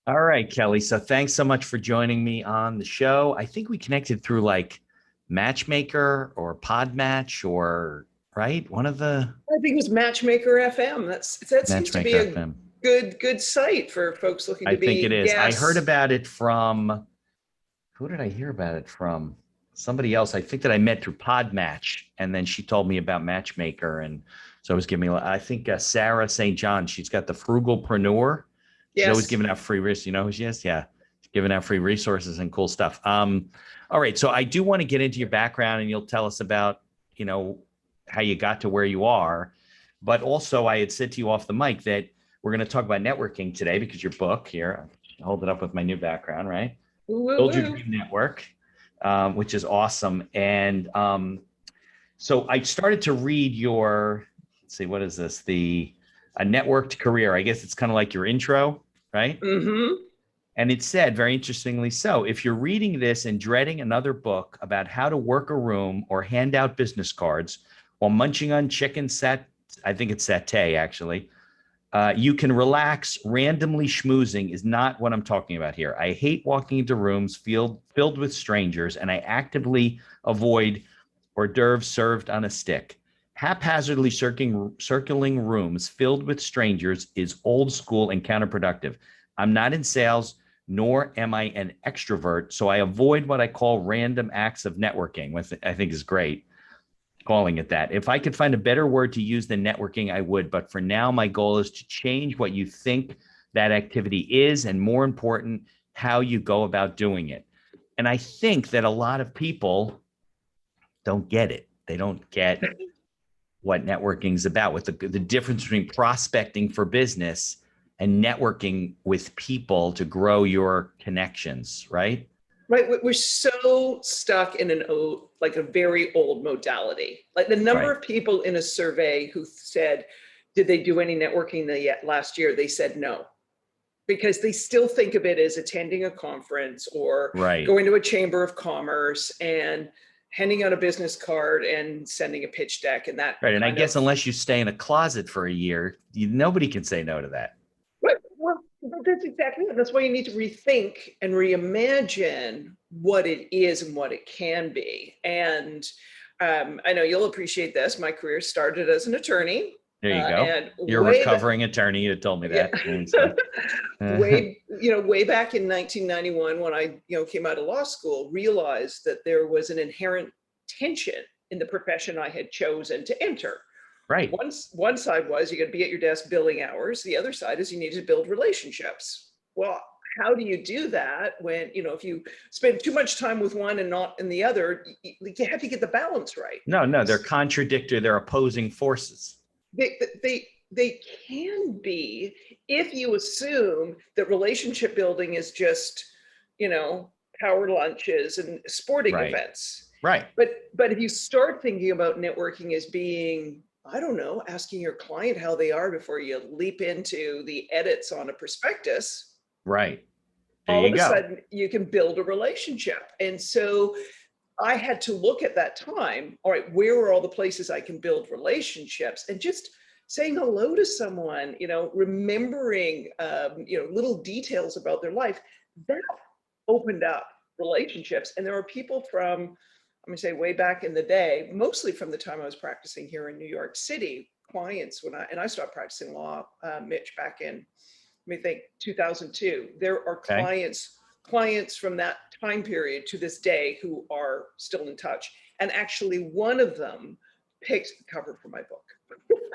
All right, Kelly. So thanks so much for joining me on the show. I think we connected through like Matchmaker or Podmatch or right? One of the I think it was Matchmaker FM. That seems to be Matchmaker a FM. good site for folks looking I to think it be is. I heard guests. about it from who did I hear about it from? Somebody else. I think that I met through Podmatch, and then she told me about Matchmaker, and so I was giving me. I think Sarah St. John. She's got the Frugalpreneur. She's always Yes. giving out free resources. You know who she is? Yeah, she's giving out free resources and cool stuff. All right. So I do want to get into your background, and you'll tell us about you know how you got to where you are. But also, I had said to you off the mic that we're going to talk about networking today because your book here. I'll hold it up with my new background, right? Woo, woo, Build Your woo. Dream Network, which is awesome. And so I started to read your, let's see, what is this? The A Networked Career. I guess it's kind of like your intro, right? Mm-hmm. And it said, very interestingly so, if you're reading this and dreading another book about how to work a room or hand out business cards while munching on chicken sat, I think it's satay actually, you can relax. Randomly schmoozing is not what I'm talking about here. I hate walking into rooms filled with strangers, and I actively avoid hors d'oeuvres served on a stick. Haphazardly circling rooms filled with strangers is old school and counterproductive. I'm not in sales, nor am I an extrovert, so I avoid what I call random acts of networking, which I think is great calling it that. If I could find a better word to use than networking, I would. But for now, my goal is to change what you think that activity is, and more important, how you go about doing it. And I think that a lot of people don't get it. They don't get what networking is about, with the difference between prospecting for business and networking with people to grow your connections, right? Right. We're so stuck in like a very old modality. Like the number Right. of people in a survey who said, did they do any networking last year? They said no, because they still think of it as attending a conference or Right. going to a chamber of commerce and handing out a business card and sending a pitch deck and that Right. And I kind guess of. unless you stay in a closet for a year, nobody can say no to that. Right. Well, that's exactly it. That's why you need to rethink and reimagine what it is and what it can be. And I know you'll appreciate this. My career started as an attorney, There you go. and You're a recovering attorney. You told me yeah, that. So, way back in 1991 when I came out of law school, realized that there was an inherent tension in the profession I had chosen to enter. right. One side was you got to be at your desk billing hours. The other side is you need to build relationships. Well, how do you do that when if you spend too much time with one and not in the other? You have to get the balance right. No, no, they're contradictory. They're opposing forces. They can be, if you assume that relationship building is just you know power lunches and sporting Right. events. Right. But if you start thinking about networking as being, I don't know, asking your client how they are before you leap into the edits on a prospectus, Right. There all of you a go. sudden you can build a relationship. And so I had to look at that time. All right, where are all the places I can build relationships? And just saying hello to someone, remembering, little details about their life, that opened up relationships. And there are people from, I'm going to say way back in the day, mostly from the time I was practicing here in New York City, clients I stopped practicing law, Mitch, back in, let me think, 2002. There are Okay. clients from that time period to this day who are still in touch. And actually one of them picked the cover for my book.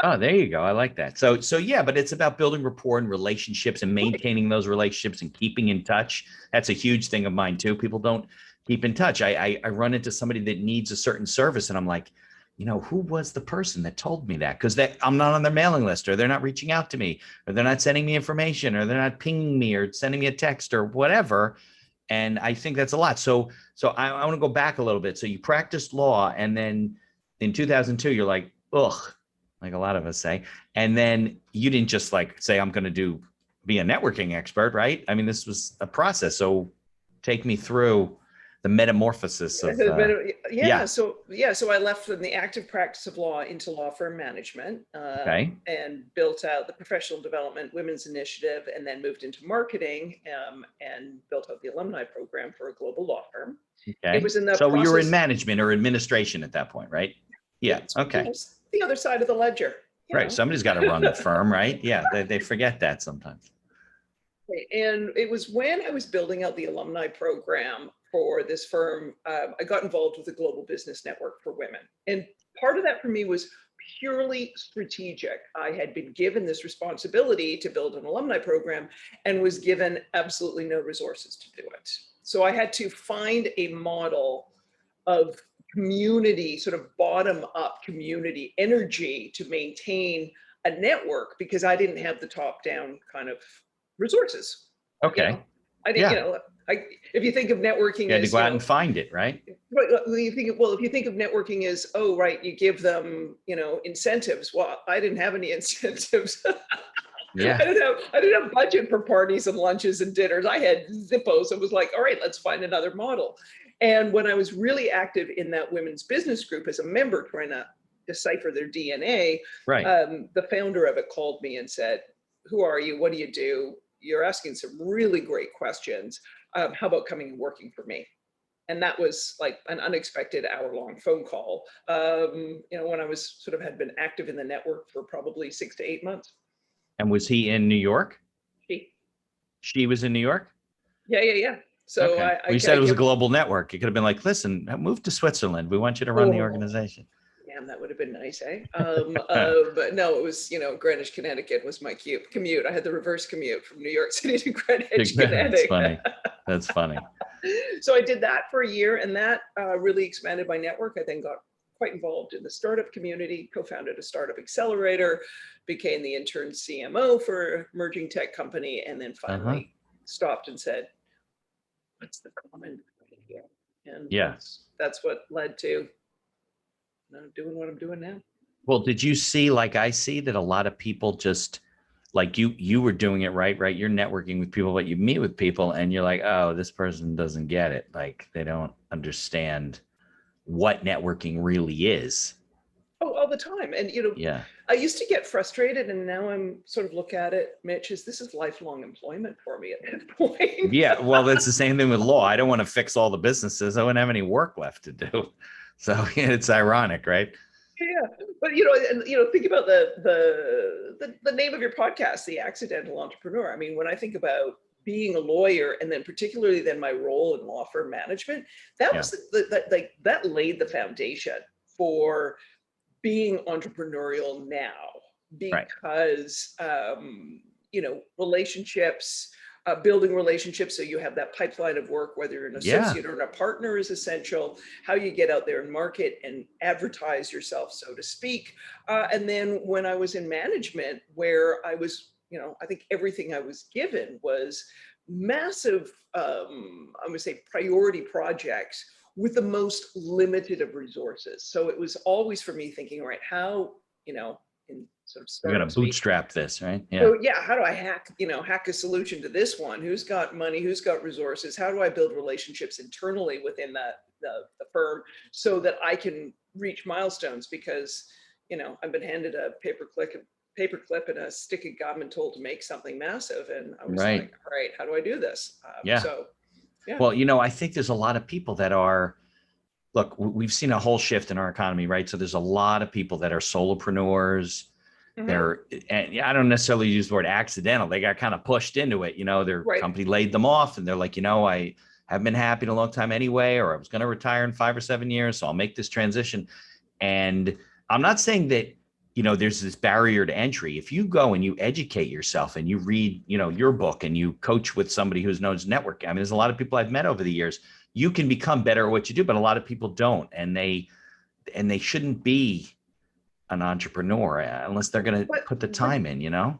Oh, there you go. I like that. So yeah, but it's about building rapport and relationships and Right. maintaining those relationships and keeping in touch. That's a huge thing of mine too. People don't keep in touch. I run into somebody that needs a certain service, and I'm like, who was the person that told me that? Because I'm not on their mailing list, or they're not reaching out to me, or they're not sending me information, or they're not pinging me, or sending me a text, or whatever. And I think that's a lot. So I want to go back a little bit. So you practiced law, and then in 2002, you're like, ugh, like a lot of us say. And then you didn't just like say, I'm going to be a networking expert, right? I mean, this was a process. So take me through the metamorphosis of, yeah. So I left from the active practice of law into law firm management, okay. and built out the professional development women's initiative, and then moved into marketing, and built out the alumni program for a global law firm. It Okay. was in the So you were in process. management or administration at that point, right? Yeah. It's, Okay. it's the other side of the ledger. Right. Somebody's got to run the firm, right? Yeah. They forget that sometimes. And it was when I was building out the alumni program for this firm, I got involved with the Global Business Network for Women. And part of that for me was purely strategic. I had been given this responsibility to build an alumni program and was given absolutely no resources to do it. So I had to find a model of community, sort of bottom up community energy to maintain a network, because I didn't have the top down kind of resources. Okay. I didn't, if you think of networking You had to as, go out and find it, right? if you think of networking as, oh, right, you give them, incentives. Well, I didn't have any incentives. Yeah. I didn't have budget for parties and lunches and dinners. I had Zippos. It was like, all right, let's find another model. And when I was really active in that women's business group as a member, trying to decipher their DNA, Right. the founder of it called me and said, who are you? What do you do? You're asking some really great questions. How about coming and working for me? And that was like an unexpected hour-long phone call, when I was had been active in the network for probably 6 to 8 months. And was he in New York? She was in New York? Yeah. So okay. You said it was a global network. You could have been like, listen, move to Switzerland. We want you to run the organization. Damn, that would have been nice, eh? But no, it was, Greenwich, Connecticut was my commute. I had the reverse commute from New York City to Greenwich, Connecticut. That's funny. That's funny. So I did that for a year, and that really expanded my network. I then got quite involved in the startup community, co-founded a startup accelerator, became the intern CMO for an emerging tech company, and then finally stopped and said, what's the common thread here? And that's what led to doing what I'm doing now. Well, did you see, like I see, that a lot of people just like you were doing it right? You're networking with people, but you meet with people and you're like, oh, this person doesn't get it. Like they don't understand what networking really is. Oh, all the time. And, I used to get frustrated, and now I'm sort of look at it, Mitch, this is lifelong employment for me at this point. Yeah. Well, that's the same thing with law. I don't want to fix all the businesses. I wouldn't have any work left to do. So it's ironic, right? Yeah, but think about the name of your podcast, The Accidental Entrepreneur. I mean, when I think about being a lawyer, and then particularly then my role in law firm management, that was that laid the foundation for being entrepreneurial now, because relationships. Building relationships so you have that pipeline of work, whether you're an associate or a partner, is essential. How you get out there and market and advertise yourself, so to speak. And then when I was in management, where I was, I think everything I was given was massive, I'm going to say priority projects with the most limited of resources. So it was always for me thinking, all right, how, in sort of you're gonna bootstrap this, right? Yeah. So how do I hack a solution to this one? Who's got money? Who's got resources? How do I build relationships internally within the firm so that I can reach milestones? Because I've been handed a paperclip and a stick of gum and told to make something massive, and I was like, all right, how do I do this? Well, I think there's a lot of people that are. Look, we've seen a whole shift in our economy, right? So there's a lot of people that are solopreneurs. And I don't necessarily use the word accidental. They got kind of pushed into it. Their company laid them off, and they're like, I haven't been happy in a long time anyway, or I was going to retire in 5 or 7 years, so I'll make this transition. And I'm not saying that, there's this barrier to entry. If you go and you educate yourself and you read, your book, and you coach with somebody who's known as networking. I mean, there's a lot of people I've met over the years. You can become better at what you do, but a lot of people don't, and they shouldn't be an entrepreneur unless they're going to put the time in, Well,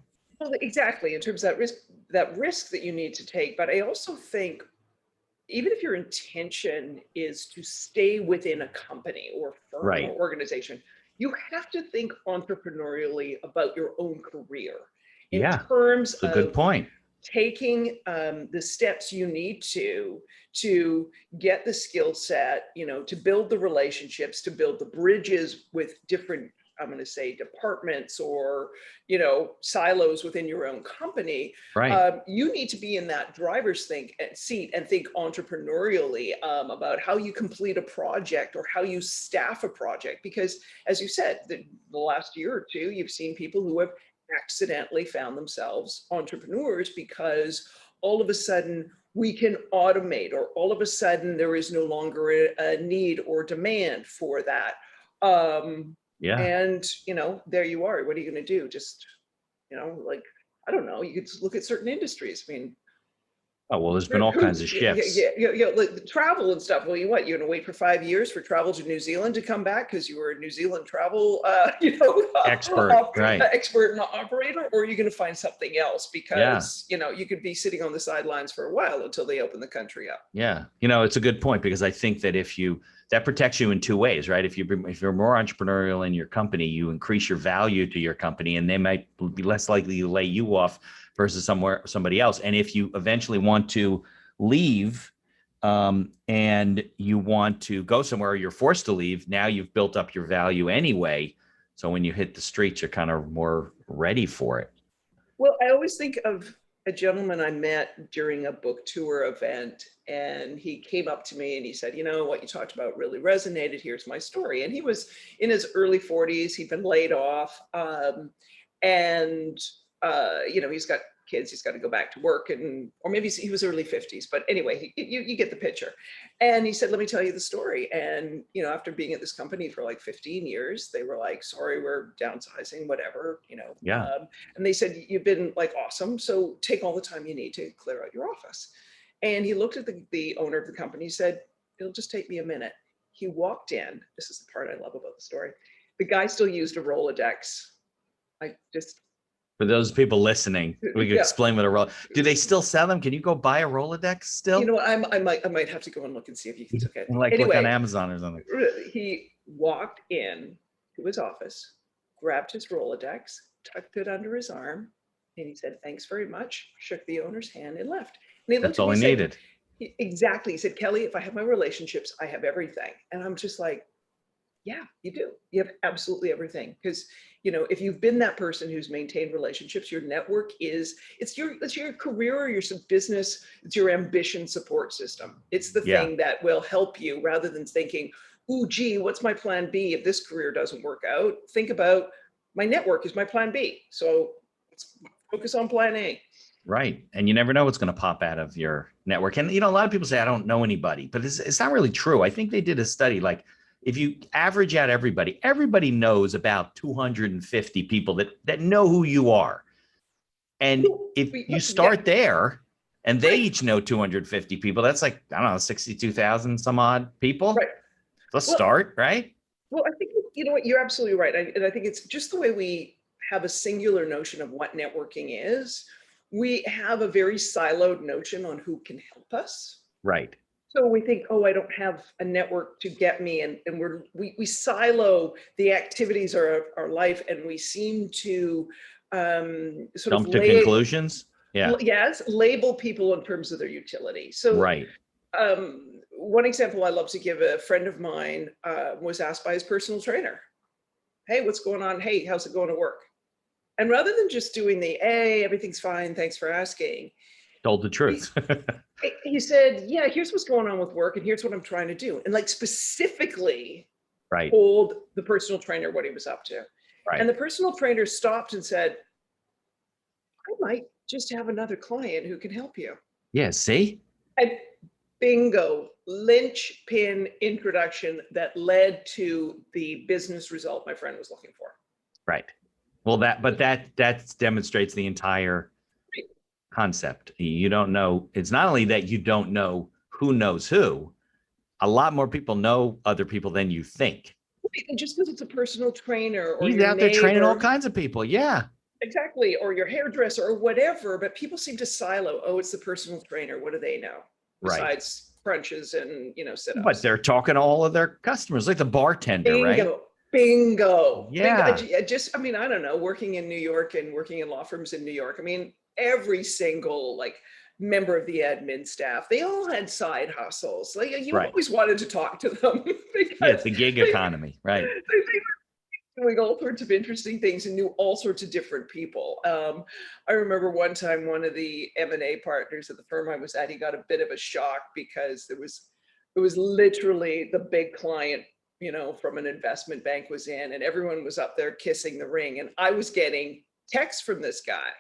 exactly, in terms of that risk that you need to take. But I also think, even if your intention is to stay within a company or firm or organization, you have to think entrepreneurially about your own career in terms of a good point. taking the steps you need to get the skill set, to build the relationships, to build the bridges with different, I'm going to say, departments or, silos within your own company. Right. You need to be in that driver's seat and think entrepreneurially about how you complete a project or how you staff a project. Because as you said, the last year or two, you've seen people who have accidentally found themselves entrepreneurs because all of a sudden we can automate, or all of a sudden there is no longer a need or demand for that. Yeah. And, there you are. What are you going to do? Just, like, I don't know. You could just look at certain industries. I mean, Oh, well, there's been all kinds of shifts. like travel and stuff. Well, you're going to wait for 5 years for travel to New Zealand to come back because you were a New Zealand travel, Expert, right. expert and operator, or are you going to find something else because, Yeah. you could be sitting on the sidelines for a while until they open the country up. Yeah. It's a good point, because I think that that protects you in two ways, right? If you're more entrepreneurial in your company, you increase your value to your company, and they might be less likely to lay you off versus somebody else. And if you eventually want to leave, and you want to go somewhere, or you're forced to leave, now you've built up your value anyway. So when you hit the streets, you're kind of more ready for it. Well, I always think of a gentleman I met during a book tour event, and he came up to me and he said, what you talked about really resonated. Here's my story. And he was in his early 40s. He'd been laid off. And he's got kids, he's got to go back to work, or maybe he was early 50s, but anyway, you get the picture. And he said, let me tell you the story. And, after being at this company for like 15 years, they were like, sorry, we're downsizing, whatever, Yeah. And they said, you've been like awesome. So take all the time you need to clear out your office. And he looked at the owner of the company, said, it'll just take me a minute. He walked in. This is the part I love about the story. The guy still used a Rolodex. For those people listening, we can explain what a Rolodex. Do they still sell them? Can you go buy a Rolodex still? I might have to go and look and see if you can took it. Look on Amazon or something. He walked in to his office, grabbed his Rolodex, tucked it under his arm, and he said, thanks very much, shook the owner's hand, and left. And that's all he needed. Exactly. He said, Kelly, if I have my relationships, I have everything. And I'm just like, yeah, you do. You have absolutely everything. Because, if you've been that person who's maintained relationships, your network it's your career or your business, it's your ambition support system. It's the thing that will help you, rather than thinking, ooh, gee, what's my plan B if this career doesn't work out? Think about, my network is my plan B. So let's focus on plan A. Right. And you never know what's going to pop out of your network. And, a lot of people say, I don't know anybody, but it's not really true. I think they did a study, like, if you average out everybody knows about 250 people that know who you are. And if you start there, and they each know 250 people, that's like, I don't know, 62,000 some odd people. Right. Let's start, right? Well, I think, what, you're absolutely right. And I think it's just the way we have a singular notion of what networking is. We have a very siloed notion on who can help us. Right. So we think, oh, I don't have a network to get me. And we silo the activities of our life, and we seem to jump to conclusions. Yeah. Yes. Label people in terms of their utility. So right. One example I love to give, a friend of mine was asked by his personal trainer, hey, what's going on? Hey, how's it going to work? And rather than just doing hey, everything's fine, thanks for asking, told the truth. He said, yeah, here's what's going on with work, and here's what I'm trying to do. And like specifically told the personal trainer what he was up to. Right. And the personal trainer stopped and said, I might just have another client who can help you. Yeah, see? And bingo, linchpin introduction that led to the business result my friend was looking for. Right. Well, that demonstrates the entire concept. You don't know. It's not only that you don't know who knows who. A lot more people know other people than you think. And just because it's a personal trainer, or he's out there training all kinds of people. Yeah. Exactly. Or your hairdresser or whatever. But people seem to silo. Oh, it's the personal trainer. What do they know? Besides crunches and sit-ups. But they're talking to all of their customers, like the bartender, right? Bingo. Yeah. I don't know, working in New York and working in law firms in New York. I mean, every single like member of the admin staff, they all had side hustles. Like you Right. always wanted to talk to them Yeah, because it's the gig they, economy, right? doing all sorts of interesting things and knew all sorts of different people. I remember one time one of the M&A partners at the firm I was at, he got a bit of a shock because it was literally the big client, you know, from an investment bank was in, and everyone was up there kissing the ring. And I was getting texts from this guy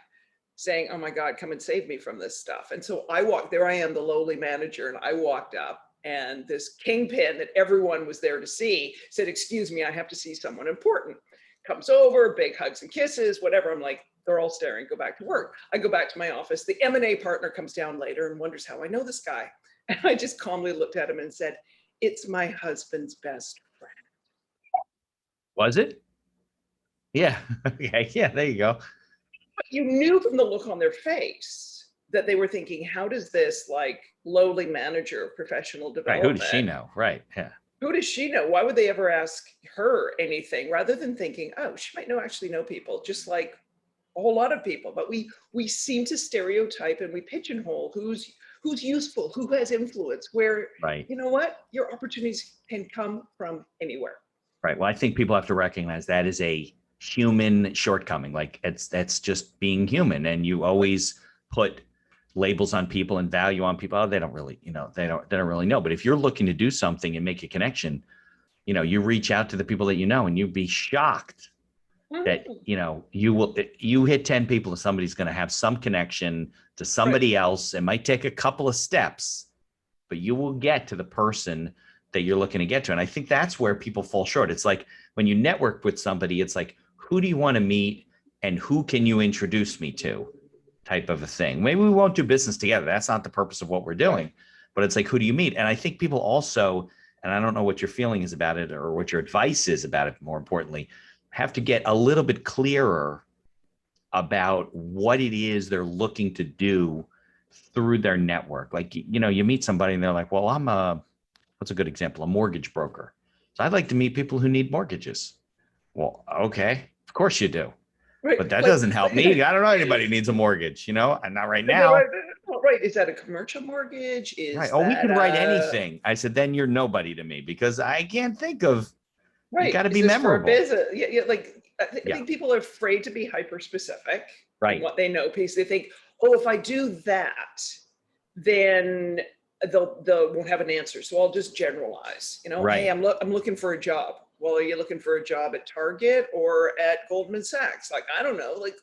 saying, oh my God, come and save me from this stuff. And so I walked, there I am, the lowly manager, and I walked up, and this kingpin that everyone was there to see said, excuse me, I have to see someone important. Comes over, big hugs and kisses, whatever. I'm like, they're all staring, go back to work. I go back to my office. The M&A partner comes down later and wonders how I know this guy. And I just calmly looked at him and said, it's my husband's best friend. Was it? Yeah. Okay. Yeah. There you go. But you knew from the look on their face that they were thinking, how does this like lowly manager of professional Right. Who does she development, know? Right. Yeah. who does she know? Why would they ever ask her anything rather than thinking, oh, she might actually know people, just like a whole lot of people. But we seem to stereotype and we pigeonhole who's useful, who has influence, where, Right. you know what, your opportunities can come from anywhere. Right. Well, I think people have to recognize that is a human shortcoming. Like that's just being human. And you always put labels on people and value on people. Oh, they don't really, they don't really know. But if you're looking to do something and make a connection, you reach out to the people that you know, and you'd be shocked that, Mm, you hit 10 people and somebody's going to have some connection to right. somebody else. It might take a couple of steps, but you will get to the person that you're looking to get to. And I think that's where people fall short. It's like when you network with somebody, it's like, who do you want to meet and who can you introduce me to, type of a thing. Maybe we won't do business together. That's not the purpose of what we're doing, but it's like, who do you meet? And I think people also, and I don't know what your feeling is about it or what your advice is about it, more importantly, have to get a little bit clearer about what it is they're looking to do through their network. Like, you meet somebody and they're like, well, what's a good example? A mortgage broker. So I'd like to meet people who need mortgages. Well, okay, of course you do. Right. But that Like, doesn't help me. I don't know anybody who needs a mortgage, and not right well, now. right. Is that a commercial mortgage? Right. Is Oh, we that can write anything. I said, then you're nobody to me because I can't think of, you right? got to Is be this for a memorable. business? Yeah, yeah. Like I Yeah. think people are afraid to be hyper specific in Right. what they know because they think, oh, if I do that, then they'll won't have an answer. So I'll just generalize. Hey, Right. I'm looking for a job. Well, are you looking for a job at Target or at Goldman Sachs? Like I don't know. Like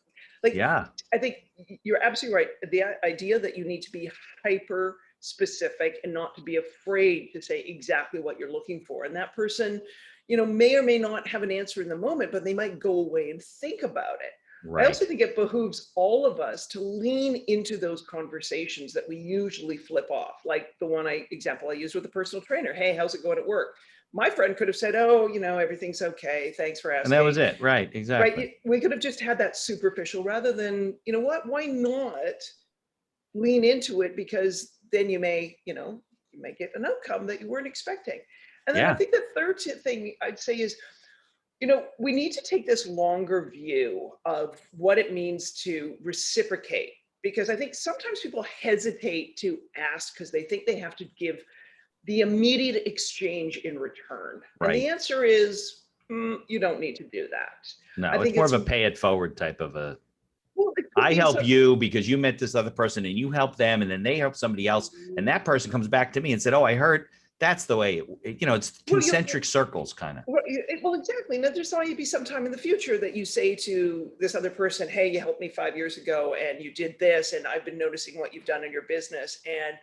Yeah. I think you're absolutely right. The idea that you need to be hyper specific and not to be afraid to say exactly what you're looking for. And that person, may or may not have an answer in the moment, but they might go away and think about it. I also Right. think it behooves all of us to lean into those conversations that we usually flip off. Like the example I used with the personal trainer. Hey, how's it going at work? My friend could have said, oh, everything's okay. Thanks for And that was asking. it. Right. Exactly. Right. We could have just had that superficial rather than, what, why not lean into it? Because then you may get an outcome that you weren't expecting. And then I Yeah. think the third thing I'd say is, we need to take this longer view of what it means to reciprocate, because I think sometimes people hesitate to ask because they think they have to give the immediate exchange in return. And the Right. answer is, you don't need to do that. I No, it's think more of it's, a pay it forward type of a, well, it could I be help so, you because you met this other person and you help them and then they help somebody else. And that person comes back to me and said, oh, I heard that's the way it's well, concentric circles kind of. well, exactly. Now, there's always be some time in the future that you say to this other person, hey, you helped me 5 years ago and you did this, and I've been noticing what you've done in your business. And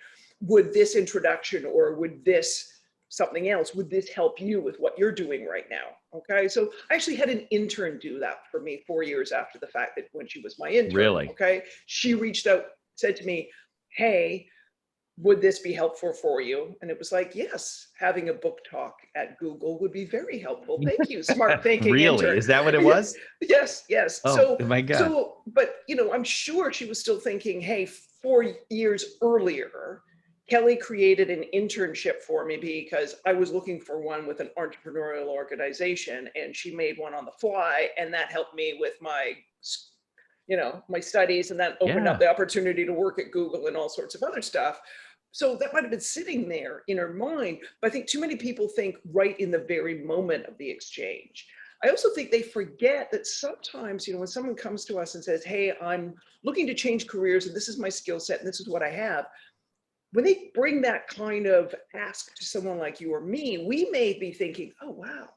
would this introduction or would this something else, would this help you with what you're doing right now? Okay. So I actually had an intern do that for me 4 years after the fact, that when she was my intern. Really? Okay. She reached out, said to me, hey, would this be helpful for you? And it was like, yes, having a book talk at Google would be very helpful. Thank you. Smart thinking Really? intern. Is that what it was? Yes, yes. Oh my God. But I'm sure she was still thinking, hey, 4 years earlier, Kelly created an internship for me because I was looking for one with an entrepreneurial organization, and she made one on the fly, and that helped me with my my studies, and that opened up Yeah. the opportunity to work at Google and all sorts of other stuff. So that might have been sitting there in her mind, but I think too many people think right in the very moment of the exchange. I also think they forget that sometimes, when someone comes to us and says, hey, I'm looking to change careers and this is my skill set and this is what I have. When they bring that kind of ask to someone like you or me, we may be thinking, oh, wow,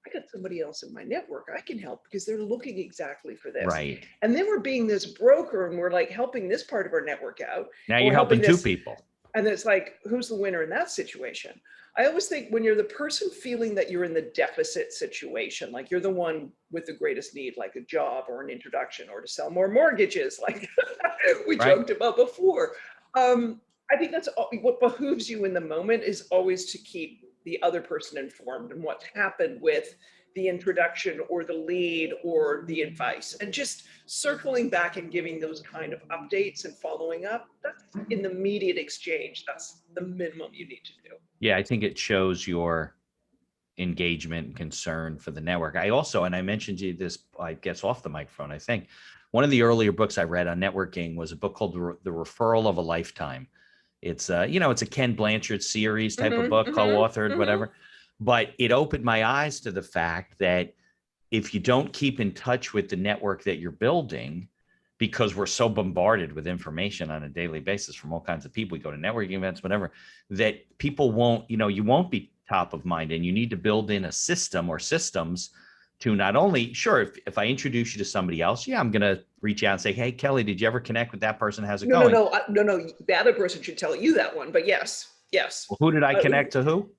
I got somebody else in my network I can help because they're looking exactly for this. Right. And then we're being this broker and we're like helping this part of our network out. Now Or you're we're helping helping two this. people. And it's like, who's the winner in that situation? I always think when you're the person feeling that you're in the deficit situation, like you're the one with the greatest need, like a job or an introduction or to sell more mortgages, like we Right. joked about before. I think that's what behooves you in the moment, is always to keep the other person informed and what's happened with the introduction or the lead or the advice, and just circling back and giving those kind of updates and following up. That's in the immediate exchange. That's the minimum you need to do. Yeah, I think it shows your engagement and concern for the network. I also, and I mentioned to you this, I guess off the microphone, I think one of the earlier books I read on networking was a book called The Referral of a Lifetime. It's it's a Ken Blanchard series type of book, co-authored, whatever. But it opened my eyes to the fact that if you don't keep in touch with the network that you're building, because we're so bombarded with information on a daily basis from all kinds of people, we go to networking events, whatever, that people won't, you won't be top of mind. And you need to build in a system or systems to not only, sure, if I introduce you to somebody else, yeah, I'm going to reach out and say, hey, Kelly, did you ever connect with that person? How's it going? No. The other person should tell you that one, but yes. Well, who did I connect to? Who?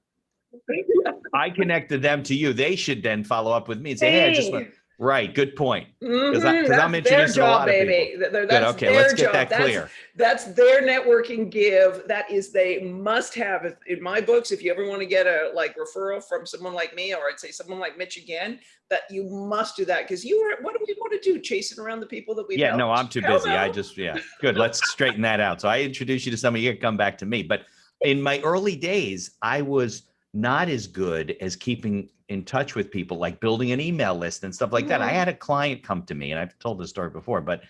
I connected them to you. They should then follow up with me and say, hey, I just went. Right. Good point. Because I'm introducing a lot of people. Good. Okay. Let's get that clear. That's their networking give. That is, they must have, in my books, if you ever want to get a referral from someone like me, or I'd say someone like Mitch again, that you must do that, because what do we want to do? Chasing around the people that we've helped? No, I'm too busy. Good. Let's straighten that out. So I introduce you to somebody, you can come back to me. But in my early days, I was not as good as keeping in touch with people, like building an email list and stuff like that. I had a client come to me, and I've told this story before, but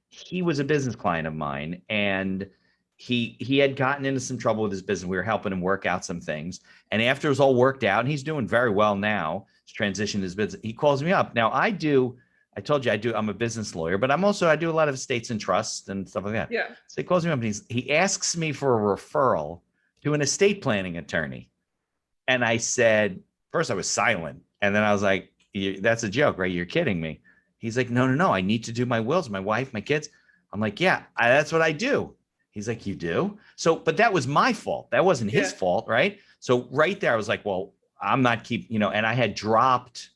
he was a business client of mine, and he had gotten into some trouble with his business. We were helping him work out some things. And after it was all worked out, and he's doing very well now, he's transitioned his business, he calls me up. Now I told you I'm a business lawyer, but I do a lot of estates and trusts and stuff like that. Yeah. So he calls me up and he asks me for a referral to an estate planning attorney. And I said, first I was silent. And then I was like, that's a joke, right? You're kidding me. He's like, no. I need to do my wills, my wife, my kids. I'm like, yeah, that's what I do. He's like, you do? So, but that was my fault. That wasn't his fault, right? So right there, I was like, well, I'm not keeping, and I had dropped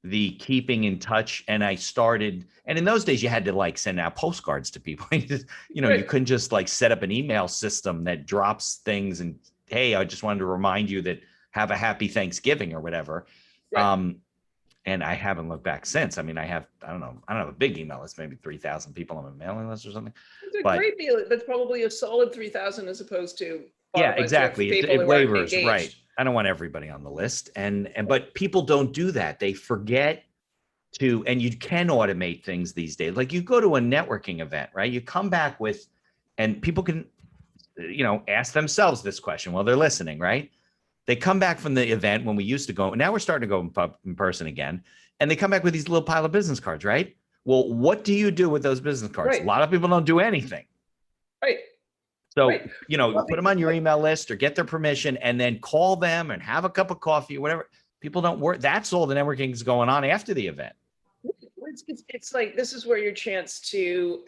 the keeping in touch, and I started, and in those days you had to send out postcards to people. You couldn't just set up an email system that drops things and, hey, I just wanted to remind you that have a happy Thanksgiving or whatever. Right. And I haven't looked back since. I mean, I don't have a big email list, maybe 3,000 people on my mailing list or something. It's a great deal. That's probably a solid 3,000 as opposed to exactly. It waivers, right? I don't want everybody on the list, but people don't do that. They forget to, and you can automate things these days. Like you go to a networking event, right? You come back with, and people can, ask themselves this question while they're listening, right? They come back from the event when we used to go. Now we're starting to go in person again. And they come back with these little pile of business cards, right? Well, what do you do with those business cards? Right. A lot of people don't do anything. Right. So, put them on your email list or get their permission and then call them and have a cup of coffee or whatever. People don't work. That's all the networking is going on after the event. It's like, this is where your chance to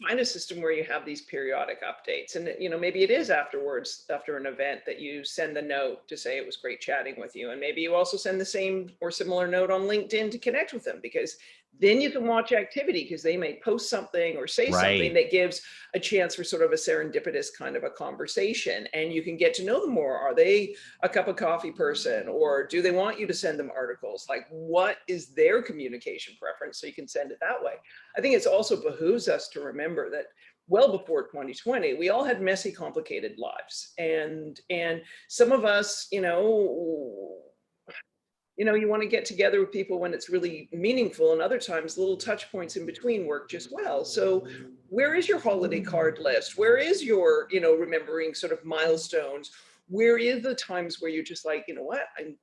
find a system where you have these periodic updates, and maybe it is afterwards, after an event, that you send the note to say it was great chatting with you. And maybe you also send the same or similar note on LinkedIn to connect with them, because then you can watch activity, because they may post something or say something that gives a chance for sort of a serendipitous kind of a conversation, and you can get to know them more. Are they a cup of coffee person, or do they want you to send them articles? Like, what is their communication preference, so you can send it that way. I think it's also behooves us to remember that well before 2020, we all had messy, complicated lives, and some of us, You want to get together with people when it's really meaningful, and other times little touch points in between work just well. So where is your holiday card list? Where is your, remembering sort of milestones? Where is the times where you're just like, you know what, I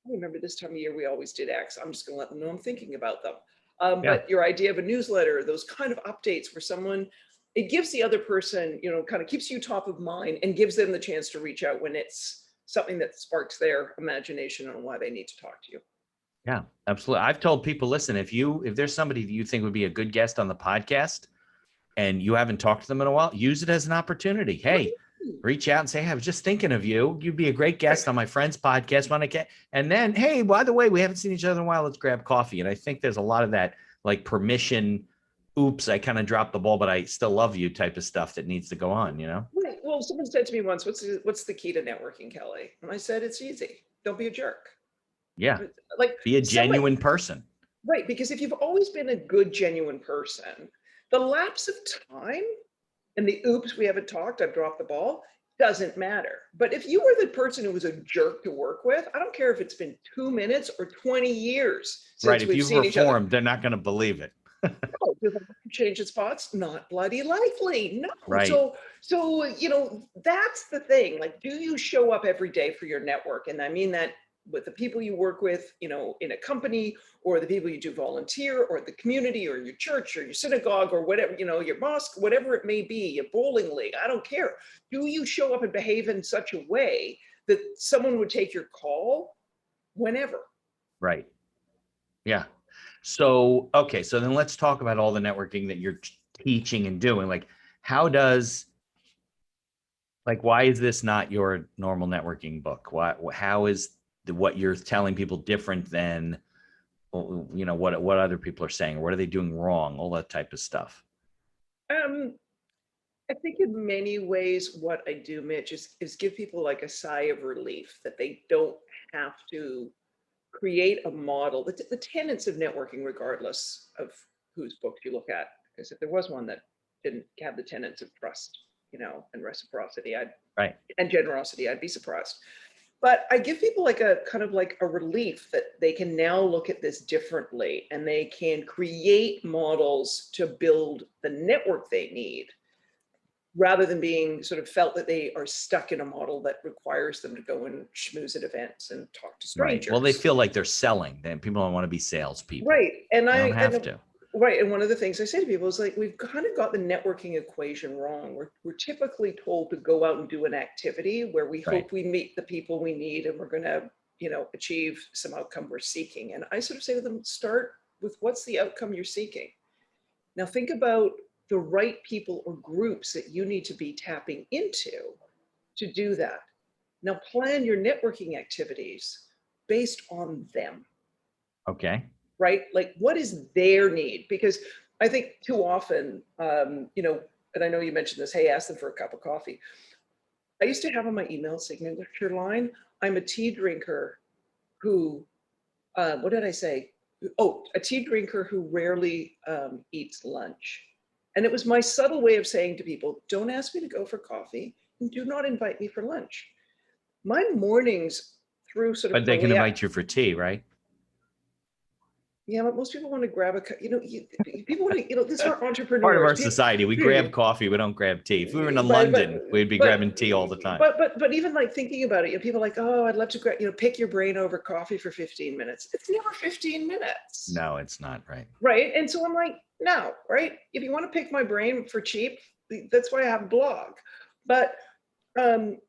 remember this time of year we always did X. I'm just going to let them know I'm thinking about them. Yeah. But your idea of a newsletter, those kind of updates where someone, it gives the other person, kind of keeps you top of mind and gives them the chance to reach out when it's something that sparks their imagination on why they need to talk to you. Yeah, absolutely. I've told people, listen, if there's somebody that you think would be a good guest on the podcast and you haven't talked to them in a while, use it as an opportunity. Hey, reach out and say, hey, I was just thinking of you. You'd be a great guest on my friend's podcast when I can. And then, hey, by the way, we haven't seen each other in a while. Let's grab coffee. And I think there's a lot of that, like permission, oops, I kind of dropped the ball, but I still love you type of stuff that needs to go on, Right. Well, someone said to me once, what's the key to networking, Kelly? And I said, it's easy. Don't be a jerk. Yeah. Like, be a genuine person. Right. Because if you've always been a good, genuine person, the lapse of time and the oops, we haven't talked, I've dropped the ball, doesn't matter. But if you were the person who was a jerk to work with, I don't care if it's been 2 minutes or 20 years since If we've you've seen each other. reformed, they're not going to believe it. No, do they change its spots? Not bloody likely. No. Right. So that's the thing. Like, do you show up every day for your network? And I mean that with the people you work with, in a company, or the people you do volunteer, or the community, or your church, or your synagogue, or whatever, your mosque, whatever it may be, your bowling league, I don't care. Do you show up and behave in such a way that someone would take your call whenever? Right. Yeah. So, okay. So then let's talk about all the networking that you're teaching and doing. Like, why is this not your normal networking book? How is what you're telling people different than, what other people are saying? Or what are they doing wrong? All that type of stuff. I think in many ways what I do, Mitch, is give people like a sigh of relief that they don't have to create a model. The tenets of networking, regardless of whose book you look at, because if there was one that didn't have the tenets of trust, and reciprocity, and generosity, I'd be surprised. But I give people like a kind of like a relief that they can now look at this differently, and they can create models to build the network they need, rather than being sort of felt that they are stuck in a model that requires them to go and schmooze at events and talk to strangers. Right. Well, they feel like they're selling. Then people don't want to be salespeople. Right. And they don't have to. Right. And one of the things I say to people is like, we've kind of got the networking equation wrong. We're typically told to go out and do an activity where we hope we meet the people we need and we're going to, achieve some outcome we're seeking. And I sort of say to them, start with what's the outcome you're seeking. Now think about the right people or groups that you need to be tapping into to do that. Now plan your networking activities based on them. Okay. Right? Like, what is their need? Because I think too often, and I know you mentioned this, hey, ask them for a cup of coffee. I used to have on my email signature line, I'm a tea drinker who, what did I say? Oh, a tea drinker who rarely eats lunch. And it was my subtle way of saying to people, don't ask me to go for coffee and do not invite me for lunch. My mornings through sort of. But they can invite you for tea, right? Yeah, but most people want to grab a, people want to, this is our entrepreneurs. Part of our society, we grab coffee, we don't grab tea. If we were in London, we'd be grabbing tea all the time. But even like thinking about it, people are like, oh, I'd love to grab, pick your brain over coffee for 15 minutes. It's never 15 minutes. No, it's not, right? Right. And so I'm like, no, right? If you want to pick my brain for cheap, that's why I have a blog. But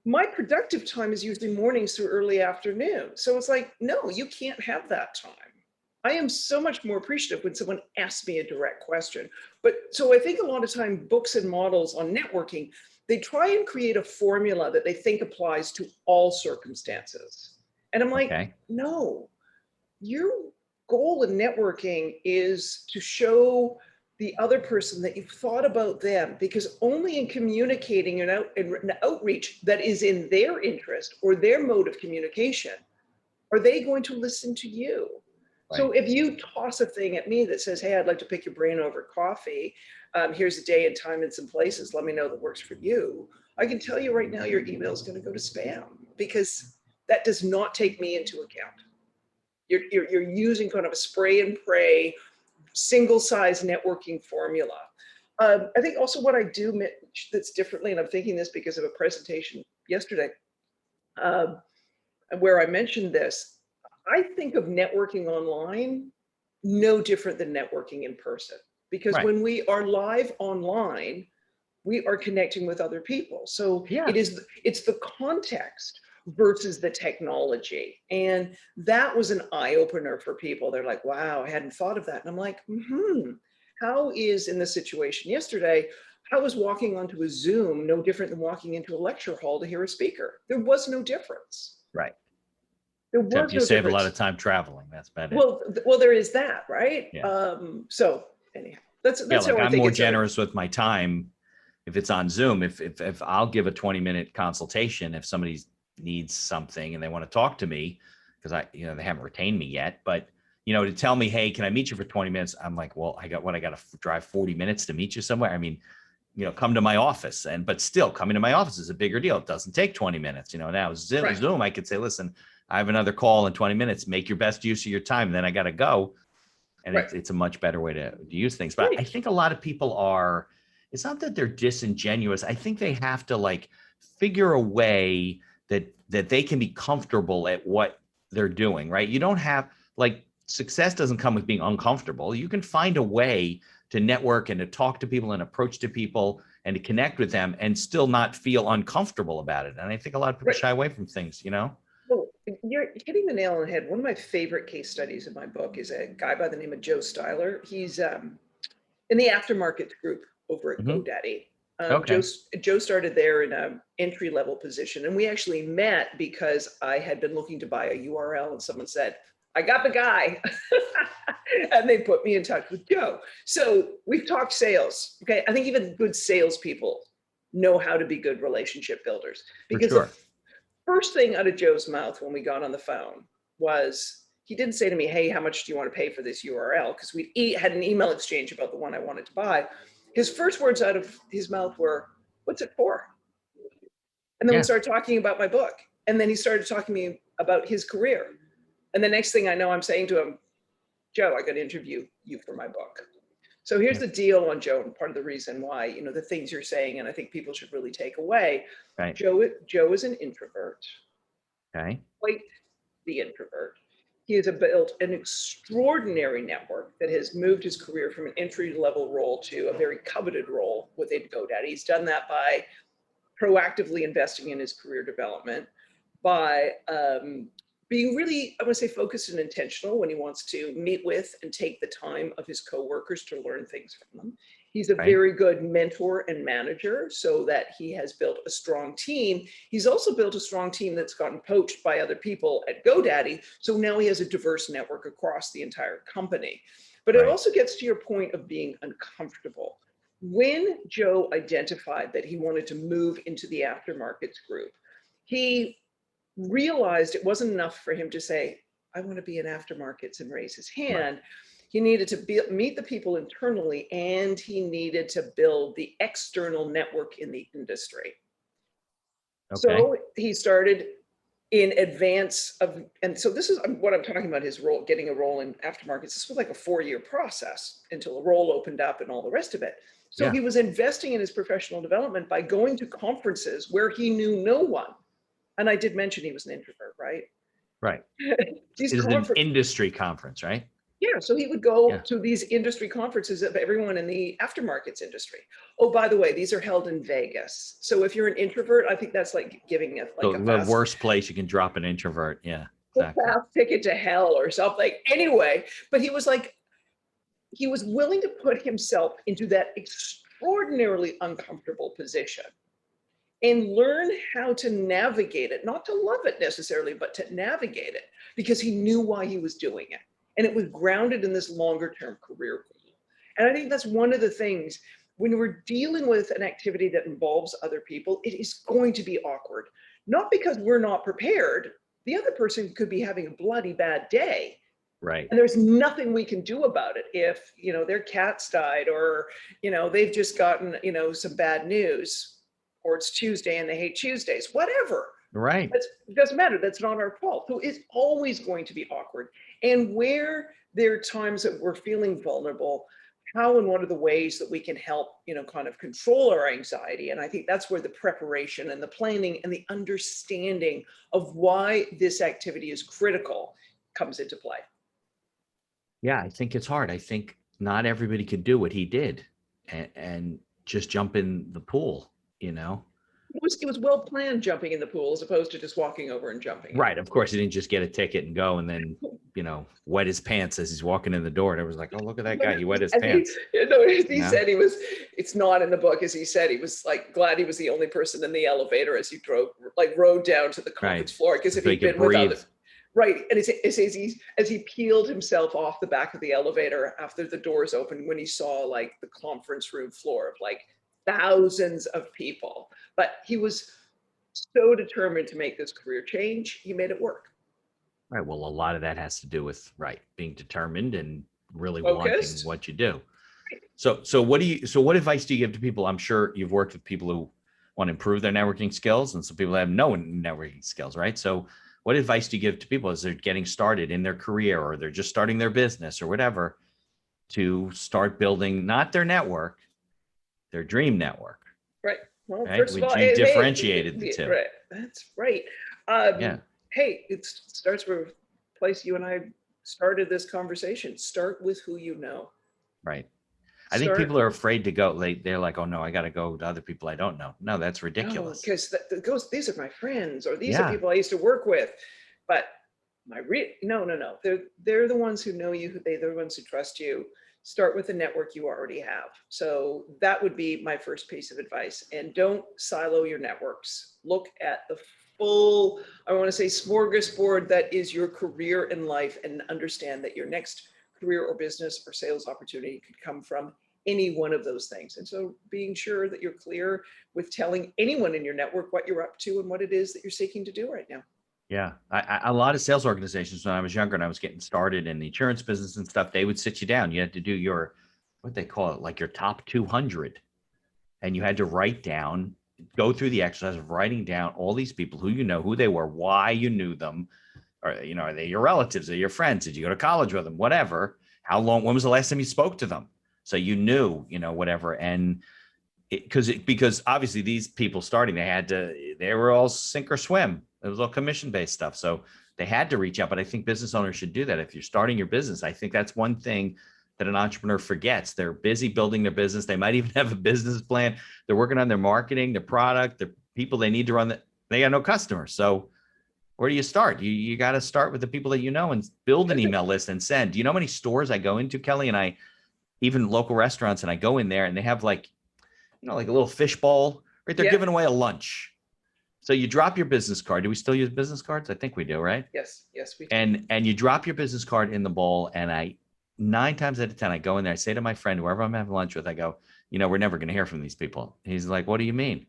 my productive time is usually mornings through early afternoon. So it's like, no, you can't have that time. I am so much more appreciative when someone asks me a direct question. But so I think a lot of time books and models on networking, they try and create a formula that they think applies to all circumstances. And I'm like, no, your goal in networking is to show the other person that you've thought about them, because only in communicating an outreach that is in their interest or their mode of communication are they going to listen to you. So if you toss a thing at me that says, hey, I'd like to pick your brain over coffee, here's a day and time and some places, let me know that works for you. I can tell you right now, your email is going to go to spam, because that does not take me into account. You're using kind of a spray and pray, single size networking formula. I think also what I do, Mitch, that's differently, and I'm thinking this because of a presentation yesterday, where I mentioned this, I think of networking online no different than networking in person. Because Right. when we are live online, we are connecting with other people. So Yeah. it's the context versus the technology. And that was an eye opener for people. They're like, wow, I hadn't thought of that. And I'm like, how is, in the situation yesterday, how is walking onto a Zoom no different than walking into a lecture hall to hear a speaker? There was no difference. Right. There Except was you no save a lot of difference. time traveling. That's about it. Well, there is that, right? Yeah. So anyhow, that's Yeah. how Like I I'm think more it's a, generous with my time if it's on Zoom. If I'll give a 20-minute consultation if somebody needs something and they want to talk to me because they haven't retained me yet, but to tell me, hey, can I meet you for 20 minutes? I'm like, well, I got to drive 40 minutes to meet you somewhere. I mean, come to my office, but still coming to my office is a bigger deal. It doesn't take 20 minutes. Now right. Zoom, I could say, listen, I have another call in 20 minutes, make your best use of your time. And then I got to go. And Right. it's a much better way to use things. But I think a lot of people it's not that they're disingenuous. I think they have to figure a way that they can be comfortable at what they're doing, right? You don't have success doesn't come with being uncomfortable. You can find a way to network and to talk to people and approach to people and to connect with them and still not feel uncomfortable about it. And I think a lot of people shy away from things, Well, you're hitting the nail on the head. One of my favorite case studies in my book is a guy by the name of Joe Styler. He's in the aftermarket group over at GoDaddy. Okay. Joe started there in an entry-level position, and we actually met because I had been looking to buy a URL, and someone said, I got the guy. And they put me in touch with Joe. So we've talked sales. Okay. I think even good salespeople know how to be good relationship builders, because the first thing out of Joe's mouth when we got on the phone was, he didn't say to me, hey, how much do you want to pay for this URL? Because we had an email exchange about the one I wanted to buy. His first words out of his mouth were, what's it for? And then we started talking about my book. And then he started talking to me about his career. And the next thing I know, I'm saying to him, Joe, I got to interview you for my book. So here's the deal on Joe, and part of the reason why, the things you're saying, and I think people should really take away. Right. Joe is an introvert. Okay. Quite the introvert. He has built an extraordinary network that has moved his career from an entry-level role to a very coveted role within GoDaddy. He's done that by proactively investing in his career development, by being really, I want to say, focused and intentional when he wants to meet with and take the time of his coworkers to learn things from them. He's a very good mentor and manager, so that he has built a strong team. He's also built a strong team that's gotten poached by other people at GoDaddy. So now he has a diverse network across the entire company. But it also gets to your point of being uncomfortable. When Joe identified that he wanted to move into the aftermarkets group, he realized it wasn't enough for him to say, I want to be in aftermarkets and raise his hand. He needed to meet the people internally, and he needed to build the external network in the industry. So he started in advance of, and so this is what I'm talking about, his role, getting a role in aftermarkets. This was like a 4-year process until a role opened up and all the rest of it. So he was investing in his professional development by going to conferences where he knew no one. And I did mention he was an introvert, right? Right. These This is an industry conference, right? Yeah, so he would go to these industry conferences of everyone in the aftermarkets industry. Oh, by the way, these are held in Vegas. So if you're an introvert, I think that's like giving it like the worst place you can drop an introvert. Yeah, exactly. A fast ticket to hell or something. Anyway, but he was willing to put himself into that extraordinarily uncomfortable position and learn how to navigate it, not to love it necessarily, but to navigate it, because he knew why he was doing it. And it was grounded in this longer term career goal. And I think that's one of the things when we're dealing with an activity that involves other people, it is going to be awkward, not because we're not prepared. The other person could be having a bloody bad day. Right. And there's nothing we can do about it if, their cat's died, or, they've just gotten, some bad news, or it's Tuesday and they hate Tuesdays, whatever. Right. It doesn't matter. That's not our fault. So it's always going to be awkward. And where there are times that we're feeling vulnerable, how and what are the ways that we can help, kind of control our anxiety? And I think that's where the preparation and the planning and the understanding of why this activity is critical comes into play. Yeah, I think it's hard. I think not everybody could do what he did and just jump in the pool, you know? It was well planned jumping in the pool as opposed to just walking over and jumping in. Right. Of course, he didn't just get a ticket and go and then, wet his pants as he's walking in the door. And it was like, oh, look at that guy. He wet his pants. He said it's not in the book, as he said, he was like glad he was the only person in the elevator as he rode down to the conference floor. Because if So he he'd been could with breathe. other, right. And as he peeled himself off the back of the elevator after the doors opened, when he saw like the conference room floor of like thousands of people, but he was so determined to make this career change, he made it work. Right. Well, a lot of that has to do with being determined and really Focused. wanting what you do. So what advice do you give to people? I'm sure you've worked with people who want to improve their networking skills and some people have no networking skills, right? So what advice do you give to people as they're getting started in their career or they're just starting their business or whatever to start building not their network, their dream network? Right. Well, Right? first of all, You differentiated the two. Right. That's right. Yeah. Hey, it starts with a place you and I started this conversation. Start with who you know. Right. I think people are afraid to go. They're like, oh no, I got to go to other people I don't know. No, that's ridiculous. Because these are my friends, or these are people I used to work with. But no. They're the ones who know you. They're the ones who trust you. Start with the network you already have. So that would be my first piece of advice. And don't silo your networks. Look at the full, I want to say, smorgasbord that is your career in life, and understand that your next career or business or sales opportunity could come from any one of those things. And so being sure that you're clear with telling anyone in your network what you're up to and what it is that you're seeking to do right now. Yeah. A lot of sales organizations, when I was younger and I was getting started in the insurance business and stuff, they would sit you down. You had to do your, what they call it, like your top 200. And you had to go through the exercise of writing down all these people who you know, who they were, why you knew them, or, are they your relatives, are your friends? Did you go to college with them? Whatever. When was the last time you spoke to them? So you knew, whatever. And because obviously these people starting, they were all sink or swim. It was all commission-based stuff. So they had to reach out. But I think business owners should do that. If you're starting your business, I think that's one thing that an entrepreneur forgets. They're busy building their business. They might even have a business plan. They're working on their marketing, their product, the people they need to run. They got no customers. So where do you start? You got to start with the people that you know and build an email list and send. Do you know how many stores I go into, Kelly? And even local restaurants, and I go in there and they have like a little fish bowl, right? They're giving away a lunch. So you drop your business card. Do we still use business cards? I think we do, right? Yes, we do. And you drop your business card in the bowl. And 9 times out of 10, I go in there, I say to my friend, whoever I'm having lunch with, I go, we're never going to hear from these people. He's like, what do you mean?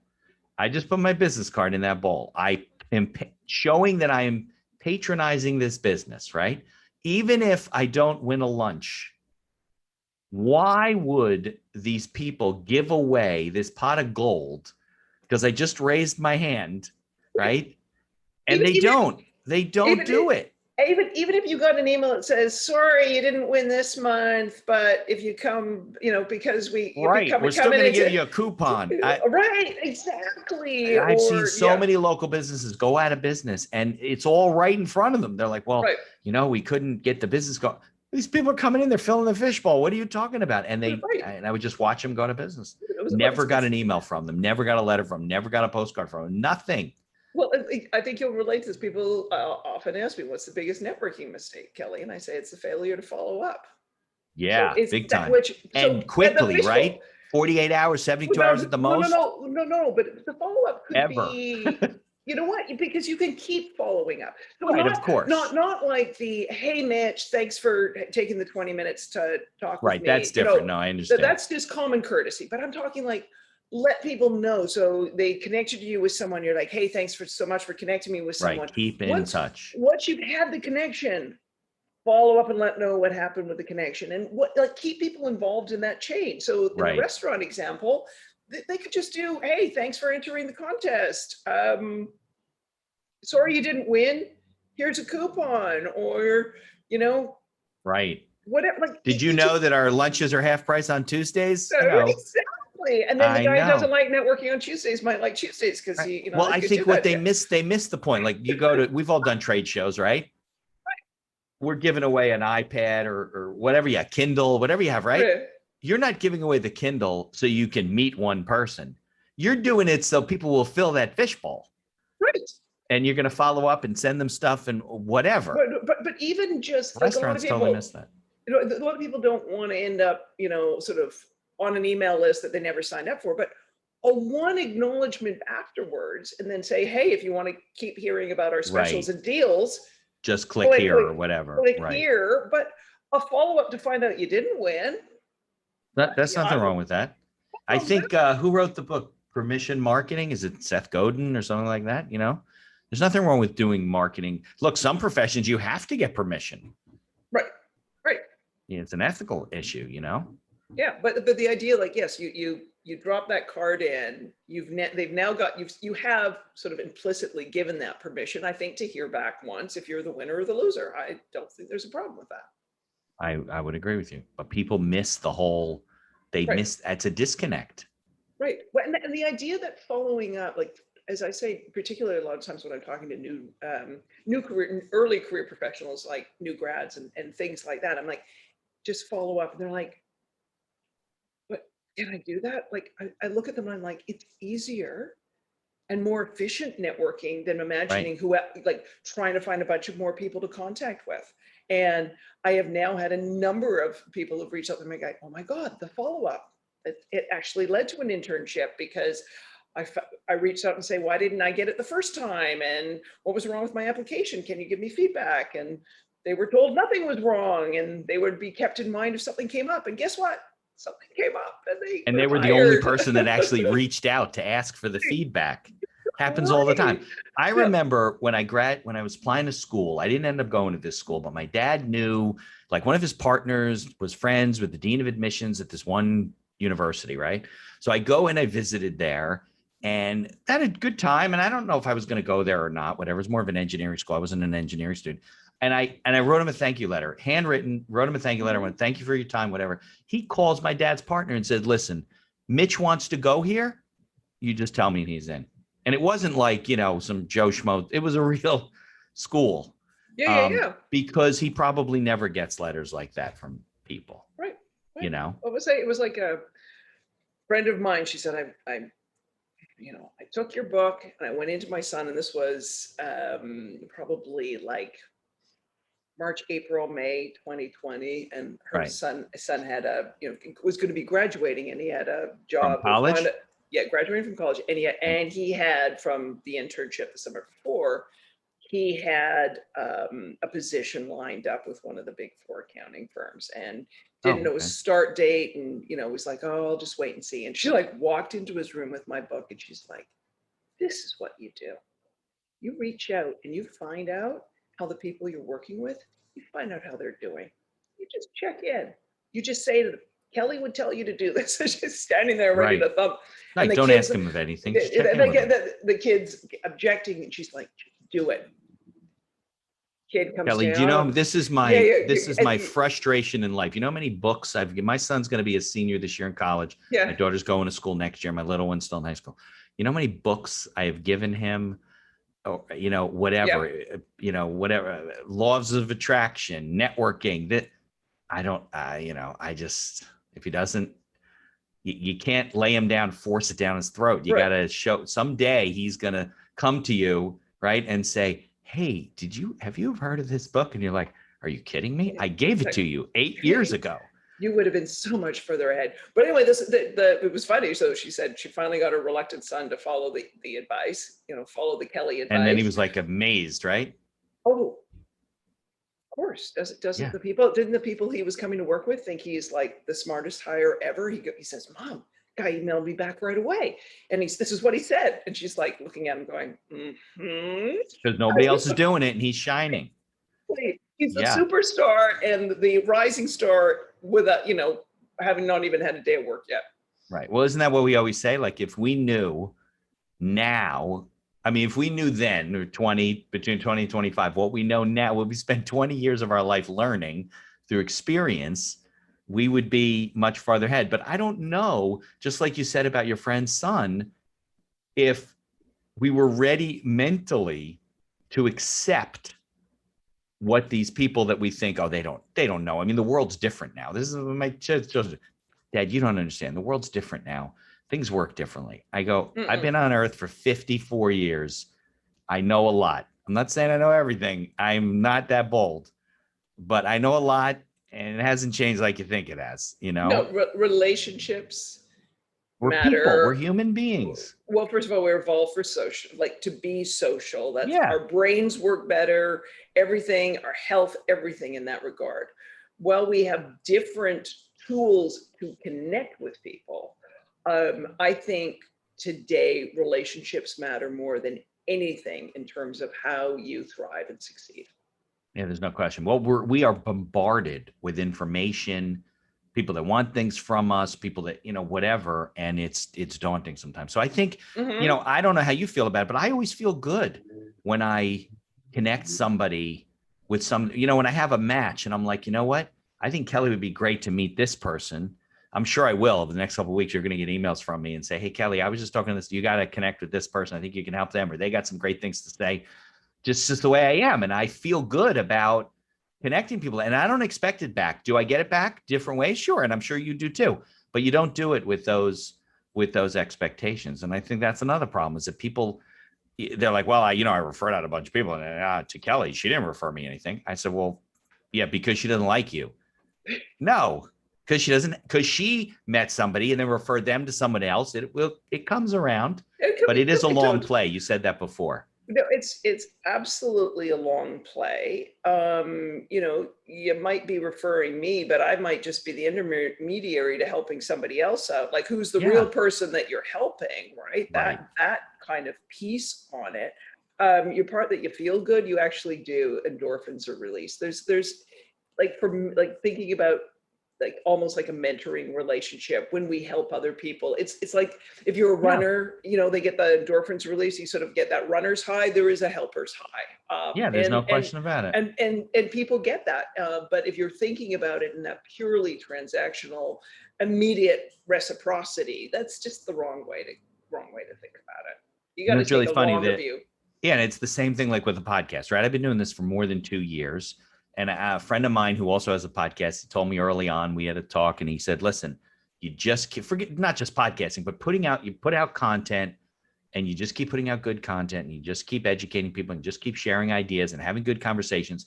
I just put my business card in that bowl. I am showing that I am patronizing this business, right? Even if I don't win a lunch, why would these people give away this pot of gold? Because I just raised my hand, right? And they don't do it. Even if you got an email that says, sorry, you didn't win this month, but if you come, because we're still going to give you a coupon. Right, exactly. I've seen so many local businesses go out of business, and it's all right in front of them. They're like, well, we couldn't get the business going. These people are coming in, they're filling the fishbowl. What are you talking about? And I would just watch them go to business. Never got an email from them, never got a letter from them, never got a postcard from them, nothing. Well, I think you'll relate to this. People often ask me, what's the biggest networking mistake, Kelly? And I say, it's the failure to follow up. Yeah, so big time. And quickly, right? 48 hours, 72 hours at the most. No, but the follow-up could be... You know what? Because you can keep following up. So right, of course. Not like the, hey, Mitch, thanks for taking the 20 minutes to talk with me. Right, that's different. No, I understand. That's just common courtesy. But I'm talking like, let people know. So they connected you with someone. You're like, hey, thanks so much for connecting me with someone. Right, keep in touch. Once you've had the connection, follow up and let know what happened with the connection. And keep people involved in that chain. So in the restaurant example, they could just do, hey, thanks for entering the contest. sorry you didn't win. Here's a coupon, or, Right. whatever. Like, Did you you know just, that our lunches are half price on Tuesdays? You know, exactly. And then the I guy who doesn't know. like networking on Tuesdays might like Tuesdays because Right. he, Well, they I could do think what that they shit. miss, they miss the point. Like we've all done trade shows, right? We're giving away an iPad or whatever you have, Kindle, whatever you have, right? Right. You're not giving away the Kindle so you can meet one person. You're doing it so people will fill that fishbowl, Right. and you're going to follow up and send them stuff and whatever. But even just like a lot of Restaurants totally people, miss that. a lot of people don't want to end up, sort of on an email list that they never signed up for, but a one acknowledgement afterwards, and then say, hey, if you want to keep hearing about our specials Right. and deals, Just click here or whatever. click Right. here. But a follow-up to find out you didn't win. That's Yeah, nothing wrong with that. I think who wrote the book Permission Marketing? Is it Seth Godin or something like that? There's nothing wrong with doing marketing. Look, some professions you have to get permission. right. It's an ethical issue, Yeah, but the idea, like, yes, you drop that card in, they've now got, you have sort of implicitly given that permission, I think, to hear back once if you're the winner or the loser. I don't think there's a problem with that. I would agree with you, but people miss the whole, Right. it's a disconnect. Right. Well, and the idea that following up, like, as I say, particularly a lot of times when I'm talking to early career professionals, like new grads and things like that, I'm like, just follow up. And they're like, but can I do that? Like, I look at them and I'm like, it's easier and more efficient networking than imagining like trying to find a bunch of more people to contact with. And I have now had a number of people who've reached out to me and go, oh my God, the follow-up, it actually led to an internship because I reached out and say, why didn't I get it the first time? And what was wrong with my application? Can you give me feedback? And they were told nothing was wrong and they would be kept in mind if something came up. And guess what? Something came up and they were hired. the only person that actually reached out to ask for the feedback. Happens all the time. I remember when I was applying to school, I didn't end up going to this school, but my dad knew, like, one of his partners was friends with the dean of admissions at this one university, right? So I go and I visited there and had a good time. And I don't know if I was going to go there or not, whatever. It's more of an engineering school. I wasn't an engineering student. And I wrote him a thank you letter, handwritten, wrote him a thank you letter, went, thank you for your time, whatever. He calls my dad's partner and said, listen, Mitch wants to go here. You just tell me he's in. And it wasn't like, some Joe Schmo. It was a real school. Yeah. Because he probably never gets letters like that from people. Right. It was like a friend of mine. She said, I took your book and I went into my son, and this was probably like March, April, May 2020, and her son had was going to be graduating, and he had a job from college. Graduating from college, and he had from the internship the summer before, he had a position lined up with one of the big 4 accounting firms, and didn't know his start date, and was like, oh, I'll just wait and see. And she like walked into his room with my book, and she's like, this is what you do. You reach out and you find out how the people you're working with, you find out how they're doing. You just check in. You just say to them, Kelly would tell you to do this. She's standing there ready to thump. Right. Don't ask him of anything. Just check in with him. The kid's objecting, and she's like, do it. Kid comes Kelly, down. do you know, this is my my frustration in life. You know how many books my son's going to be a senior this year in college. Yeah. My daughter's going to school next year. My little one's still in high school. You know how many books I have given him, or, whatever, whatever, laws of attraction, networking, that I don't, I just, if he doesn't, you can't lay him down, force it down his throat. You got to show, someday he's going to come to you, right, and say, hey, have you heard of this book? And you're like, are you kidding me? I gave it to you 8 years ago. You would have been so much further ahead. But anyway, it was funny. So she said she finally got her reluctant son to follow the advice, follow the Kelly advice. And then he was like amazed, right? Oh, of course. Didn't the people he was coming to work with think he's like the smartest hire ever? He says, Mom, guy emailed me back right away. And this is what he said. And she's like looking at him going, because nobody else is doing it and he's shining. He's the superstar and the rising star without, having not even had a day of work yet. Right. Well, isn't that what we always say? Like, if we knew now I mean, if we knew then, or between 20 and 25, what we know now, what we spent 20 years of our life learning through experience, we would be much farther ahead. But I don't know, just like you said about your friend's son, if we were ready mentally to accept what these people that we think, oh, they don't know. I mean, the world's different now. This is my children. Dad, you don't understand. The world's different now. Things work differently. I go, I've been on earth for 54 years. I know a lot. I'm not saying I know everything. I'm not that bold, but I know a lot, and it hasn't changed like you think it has, No, relationships We're matter. people, we're human beings. Well, first of all, we're evolved for social, like to be social. That's Yeah. Our brains work better, everything, our health, everything in that regard. Well, we have different tools to connect with people. I think today relationships matter more than anything in terms of how you thrive and succeed. Yeah, there's no question. Well, we are bombarded with information, people that want things from us, people that, whatever, and it's daunting sometimes. So I think, I don't know how you feel about it, but I always feel good when I connect somebody with some, when I have a match and I'm like, you know what? I think Kelly would be great to meet this person. I'm sure I will. Over the next couple of weeks, you're going to get emails from me and say, hey, Kelly, I was just talking to this. You got to connect with this person. I think you can help them, or they got some great things to say. Just the way I am. And I feel good about connecting people. And I don't expect it back. Do I get it back different ways? Sure. And I'm sure you do too. But you don't do it with those expectations. And I think that's another problem, is that people, they're like, well, I referred out a bunch of people, and to Kelly, she didn't refer me anything. I said, well, yeah, because she doesn't like you. No, because she met somebody and then referred them to someone else. It comes around, but it is a long play. You said that before. No, it's absolutely a long play. You might be referring me, but I might just be the intermediary to helping somebody else out. Like, who's the real person that you're helping, right? That kind of piece on it. Your part that you feel good, you actually do. Endorphins are released. There's like, thinking about like almost like a mentoring relationship when we help other people. It's like if you're a runner, they get the endorphins release, you sort of get that runner's high. There is a helper's high. There's no question about it. And people get that. But if you're thinking about it in that purely transactional, immediate reciprocity, that's just the wrong way to think about it. You got to take a longer view. Yeah, and it's the same thing like with a podcast, right? I've been doing this for more than 2 years. And a friend of mine who also has a podcast, he told me early on, we had a talk, and he said, listen, you just forget, not just podcasting, but you put out content, and you just keep putting out good content, and you just keep educating people, and just keep sharing ideas and having good conversations.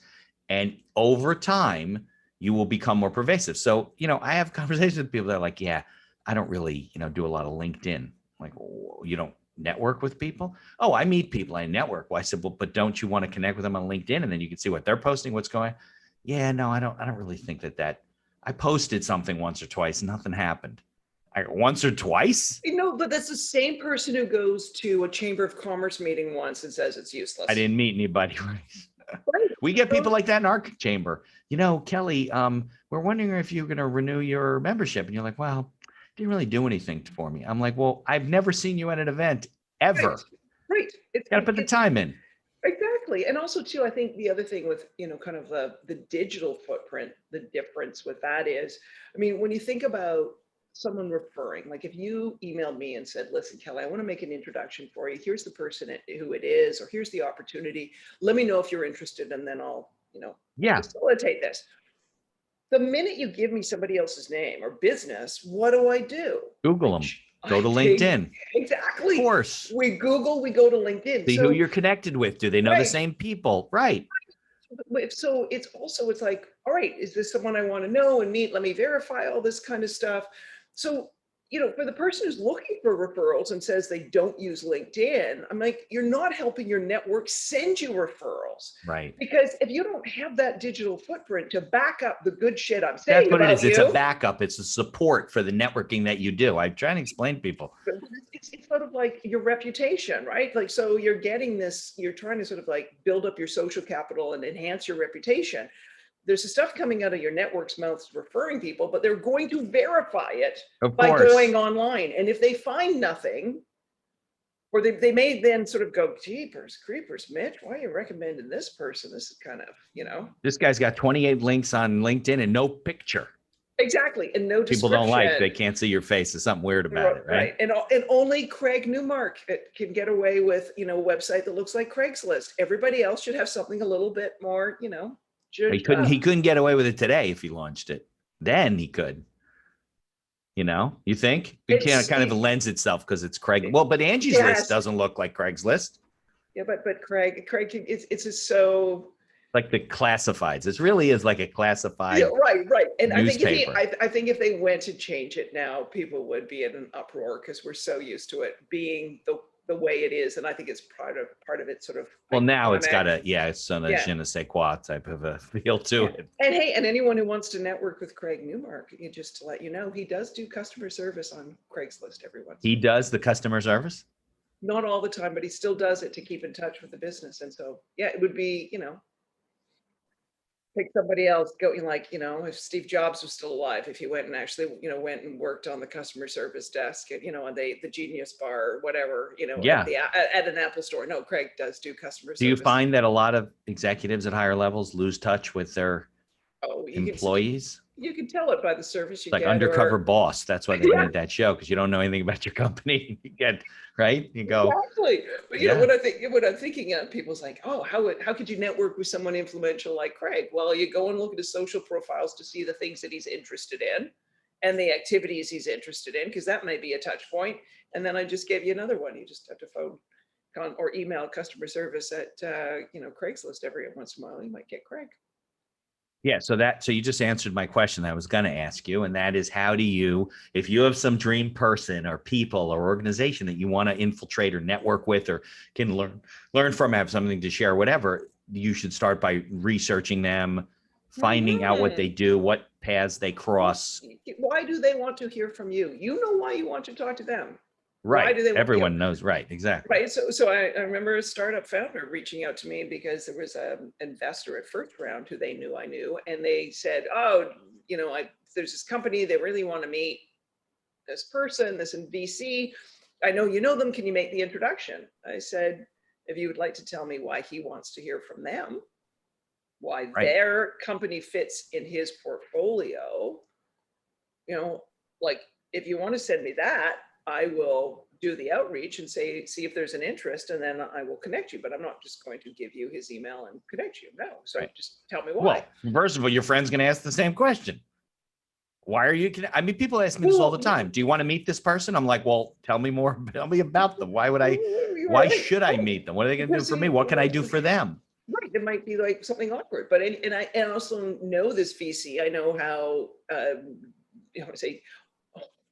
And over time, you will become more pervasive. So, I have conversations with people that are like, yeah, I don't really, do a lot of LinkedIn. I'm like, oh, you don't network with people? Oh, I meet people, I network. Well, I said, well, but don't you want to connect with them on LinkedIn, and then you can see what they're posting, what's going on? Yeah, no, I don't really think that I posted something once or twice, nothing happened. Once or twice? But that's the same person who goes to a Chamber of Commerce meeting once and says it's useless. I didn't meet anybody. We get people like that in our chamber. Kelly, we're wondering if you're going to renew your membership. And you're like, well, didn't really do anything for me. I'm like, well, I've never seen you at an event ever. Right. It's got to put the time in. Exactly. And also too, I think the other thing with, kind of the digital footprint, the difference with that is, I mean, when you think about someone referring, like if you emailed me and said, listen, Kelly, I want to make an introduction for you. Here's the person who it is, or here's the opportunity. Let me know if you're interested, and then I'll, facilitate this. The minute you give me somebody else's name or business, what do? Google them. Go to LinkedIn. Exactly. Of course. We Google, we go to LinkedIn. See who you're connected with. Do they know the same people? Right. So it's like, all right, is this someone I want to know and meet? Let me verify all this kind of stuff. So, for the person who's looking for referrals and says they don't use LinkedIn, I'm like, you're not helping your network send you referrals. Right. Because if you don't have that digital footprint to back up the good shit I'm saying, that's what it is. It's a backup. It's a support for the networking that you do. I'm trying to explain to people. It's sort of like your reputation, right? Like, so you're getting this, you're trying to sort of like build up your social capital and enhance your reputation. There's the stuff coming out of your network's mouths referring people, but they're going to verify it by going online. And if they find nothing, Or they may then sort of go, jeepers creepers, Mitch, why are you recommending this person? This is kind of, This guy's got 28 links on LinkedIn and no picture. exactly. And no People description. don't like, they can't see your face. There's something weird about it, right? And only Craig Newmark can get away with, a website that looks like Craigslist. Everybody else should have something a little bit more, He couldn't get away with it today if he launched it. Then he could. You think? It kind of lends itself because it's Craig. Well, but Angie's list doesn't look like Craigslist. Yeah, but Craig, it's just so like the classifieds. It really is like a classified. Yeah, right. And newspaper. I think if they went to change it now, people would be in an uproar because we're so used to it being the way it is, and I think it's part of it sort of. Well, now it's got it's on a je ne sais quoi type of a feel to it. And hey, and anyone who wants to network with Craig Newmark, just to let you know, he does do customer service on Craigslist every once. He does the customer service? Not all the time, but he still does it to keep in touch with the business. And so, it would be, pick somebody else, if Steve Jobs was still alive, if he went and actually, went and worked on the customer service desk at, on the Genius Bar or whatever, at an Apple store. No, Craig does do customer service. Do you find that a lot of executives at higher levels lose touch with their employees? You can tell it by the service you get. Like Undercover Boss. That's why they made that show, because you don't know anything about your company. You get, right? You go. Exactly. But what I'm thinking of, people's like, oh, how could you network with someone influential like Craig? Well, you go and look at his social profiles to see the things that he's interested in and the activities he's interested in, because that may be a touch point. And then I just gave you another one. You just have to phone or email customer service at Craigslist every once in a while. You might get Craig. Yeah. So you just answered my question that I was going to ask you. And that is, how do you, if you have some dream person or people or organization that you want to infiltrate or network with, or can learn from, have something to share, whatever, you should start by researching them, finding out what they do, what paths they cross. Why do they want to hear from you? You know why you want to talk to them. Right. Everyone knows. Right. Exactly. Right. So I remember a startup founder reaching out to me because there was an investor at First Round who they knew I knew. And they said, oh, there's this company, they really want to meet this person, this in VC. I know you know them. Can you make the introduction? I said, if you would like to tell me why he wants to hear from them, why their company fits in his portfolio, if you want to send me that, I will do the outreach and see if there's an interest, and then I will connect you. But I'm not just going to give you his email and connect you. No. So just tell me why. Well, first of all, your friend's going to ask the same question. Why are you? People ask me this all the time. Do you want to meet this person? I'm like, well, tell me more. Tell me about them. Why would I? Why should I meet them? What are they going to do for me? What can I do for them? Right. It might be like something awkward, but I also know this VC. I know how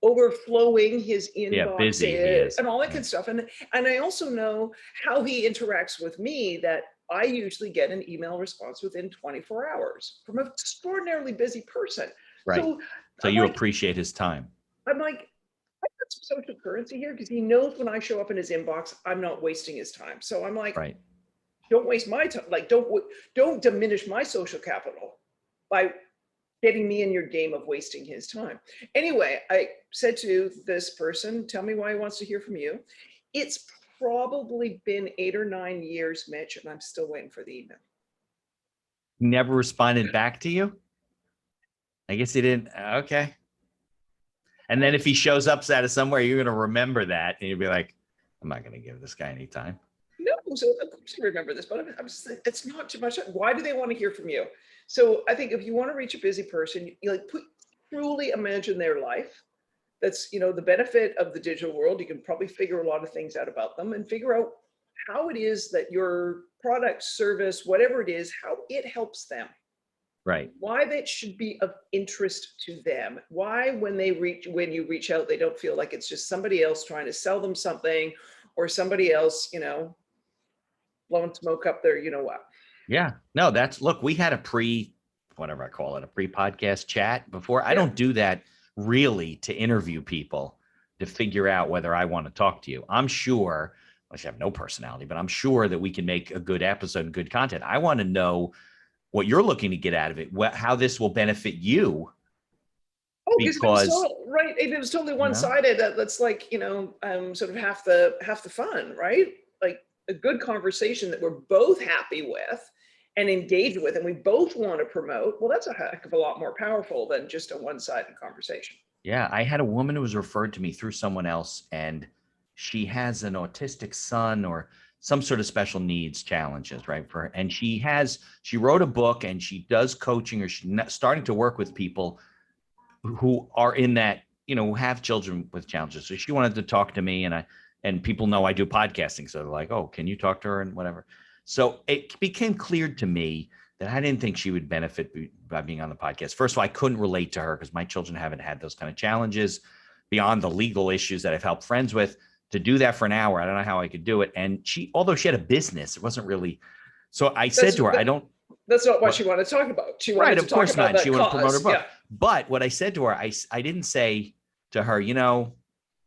overflowing his inbox is and all that good stuff. And I also know how he interacts with me, that I usually get an email response within 24 hours from an extraordinarily busy person. Right. So you appreciate his time. I'm like, I got some social currency here, because he knows when I show up in his inbox, I'm not wasting his time. So I'm like, don't waste my time. Like, don't diminish my social capital by getting me in your game of wasting his time. Anyway, I said to this person, tell me why he wants to hear from you. It's probably been 8 or 9 years, Mitch, and I'm still waiting for the email. Never responded back to you? I guess he didn't. Okay. And then if he shows up out of somewhere, you're going to remember that, and you'll be like, I'm not going to give this guy any time. No, so of course I remember this, but I'm just, it's not too much. Why do they want to hear from you? So I think if you want to reach a busy person, truly imagine their life. That's, the benefit of the digital world. You can probably figure a lot of things out about them and figure out how it is that your product, service, whatever it is, how it helps them. Right. Why that should be of interest to them. Why when you reach out, they don't feel like it's just somebody else trying to sell them something, or somebody else, blowing smoke up there, what. Yeah, no, look, we had a pre-podcast chat before. I don't do that really to interview people to figure out whether I want to talk to you. I'm sure, I have no personality, but I'm sure that we can make a good episode and good content. I want to know what you're looking to get out of it, how this will benefit you Oh, because if it was because, right, if it was totally you know, one-sided, that's like, sort of half the fun, right? Like a good conversation that we're both happy with and engaged with, and we both want to promote. Well, that's a heck of a lot more powerful than just a one-sided conversation. yeah, I had a woman who was referred to me through someone else, and she has an autistic son or some sort of special needs challenges, right? For her. And she wrote a book and she does coaching, or she's starting to work with people who are in that, who have children with challenges. So she wanted to talk to me, and people know I do podcasting. So they're like, oh, can you talk to her and whatever. So it became clear to me that I didn't think she would benefit by being on the podcast. First of all, I couldn't relate to her because my children haven't had those kind of challenges beyond the legal issues that I've helped friends with. To do that for an hour, I don't know how I could do it. And although she had a business, it wasn't really. So I said to her, I don't. That's not what What? she wanted to talk about. She wanted Right, to of talk course about not. She the wanted to promote her cause. book. Yeah. But what I said to her, I didn't say to her, I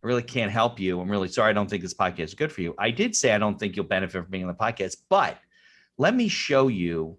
really can't help you. I'm really sorry. I don't think this podcast is good for you. I did say I don't think you'll benefit from being on the podcast, but let me show you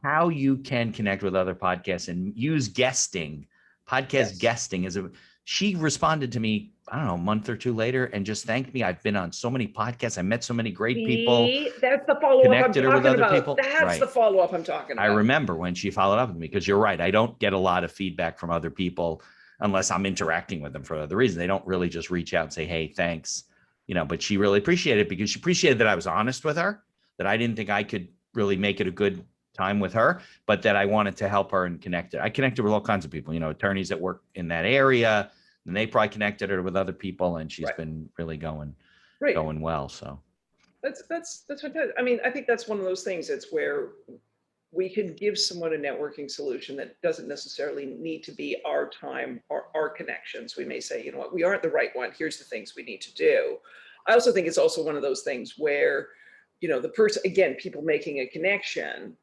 how you can connect with other podcasts and use guesting. Podcast guesting is she responded to me, I don't know, a month or two later and just thanked me. I've been on so many podcasts. I met so many great people. See, that's the follow-up I'm Connected her with talking other about. people. That's Right. the follow-up I'm talking I about. remember when she followed up with me, because you're right. I don't get a lot of feedback from other people unless I'm interacting with them for other reasons. They don't really just reach out and say, hey, thanks. But she really appreciated it because she appreciated that I was honest with her, that I didn't think I could really make it a good time with her, but that I wanted to help her and connect her. I connected with all kinds of people, attorneys that work in that area, and they probably connected her with other people, and she's been really going well. So that's fantastic. I mean, I think that's one of those things. It's where we can give someone a networking solution that doesn't necessarily need to be our time or our connections. We may say, you know what, we aren't the right one. Here's the things we need to do. I also think it's also one of those things where, the person, again, people making a connection,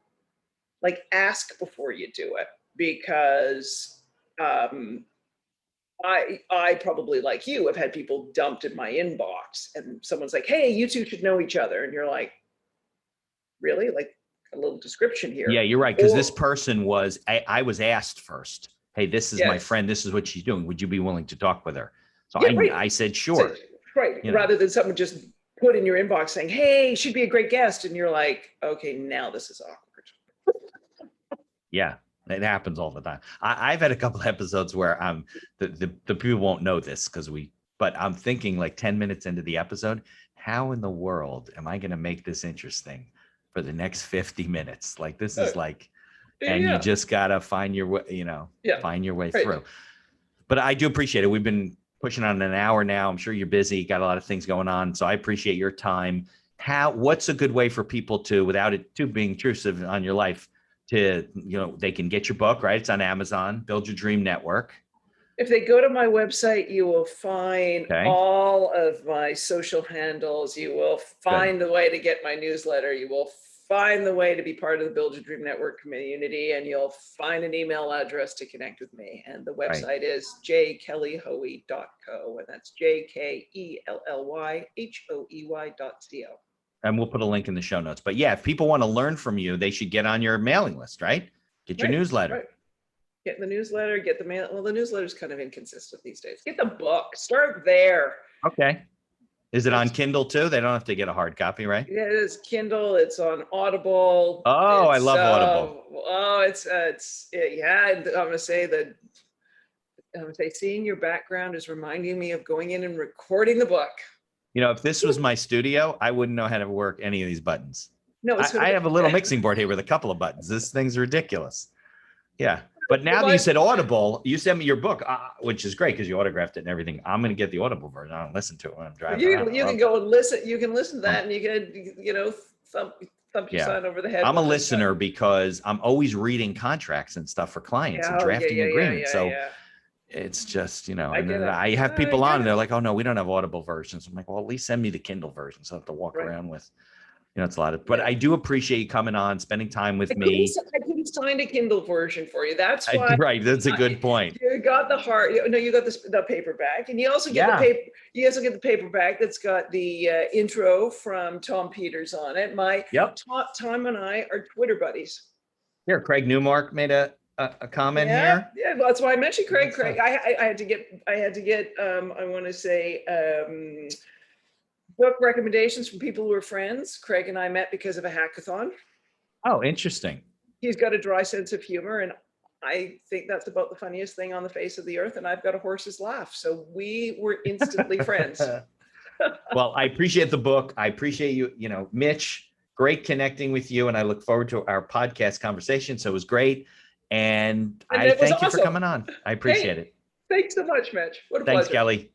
like ask before you do it, because I probably, like you, have had people dumped in my inbox and someone's like, hey, you two should know each other. And you're like, really? Like a little description here. Yeah, you're right. Because this person I was asked first, hey, this is my friend. This is what she's doing. Would you be willing to talk with her? So I said, sure. Right. Rather than someone just put in your inbox saying, hey, she'd be a great guest. And you're like, okay, now this is awkward. Yeah. It happens all the time. I've had a couple of episodes where the people won't know this but I'm thinking like 10 minutes into the episode, how in the world am I going to make this interesting for the next 50 minutes? Like this is and you just got to find your way, find your way through. But I do appreciate it. We've been pushing on an hour now. I'm sure you're busy, got a lot of things going on. So I appreciate your time. What's a good way for people to, without it too being intrusive on your life, to, they can get your book, right? It's on Amazon, Build Your Dream Network. If they go to my website, you will find all of my social handles. You will find the way to get my newsletter. You will find the way to be part of the Build Your Dream Network community, and you'll find an email address to connect with me. And the website is jkellyhoey.co, and that's jkellyhoey.co. And we'll put a link in the show notes. But yeah, if people want to learn from you, they should get on your mailing list, right? Get your newsletter. Right. Get the newsletter, get the mail. Well, the newsletter is kind of inconsistent these days. Get the book. Start there. Okay. Is it on Kindle too? They don't have to get a hard copy, right? Yeah, it is Kindle. It's on Audible. Oh, I love Audible. Oh, yeah. I'm gonna say seeing your background is reminding me of going in and recording the book. If this was my studio, I wouldn't know how to work any of these buttons. No, I have a little mixing board here with a couple of buttons. This thing's ridiculous. Yeah. But now that you said Audible, you sent me your book, which is great because you autographed it and everything. I'm going to get the Audible version. I don't listen to it when I'm driving around. You can go and listen. You can listen to that, and you can, thump your son over the head. I'm a listener because I'm always reading contracts and stuff for clients and drafting agreements. So it's just, I have people on and they're like, oh no, we don't have Audible versions. I'm like, well, at least send me the Kindle version. So I have to walk around with, it's a lot of, but I do appreciate you coming on, spending time with me. I couldn't find a Kindle version for you. That's why. Right. That's a good point. You got the you got the paperback, and you also get the paper. You also get the paperback that's got the intro from Tom Peters on it. Tom and I are Twitter buddies. Here, Craig Newmark made a a comment Yeah, here? yeah. Well, that's why I mentioned Craig. Good stuff. I had to get. I want to say book recommendations from people who are friends. Craig and I met because of a hackathon. Oh, interesting. He's got a dry sense of humor, and I think that's about the funniest thing on the face of the earth. And I've got a horse's laugh, so we were instantly friends. Well, I appreciate the book. I appreciate you, Mitch, great connecting with you. And I look forward to our podcast conversation. So it was great. And I it was thank you for awesome. coming on. I appreciate it. Thanks so much, Mitch. What a Thanks, pleasure. Kelly.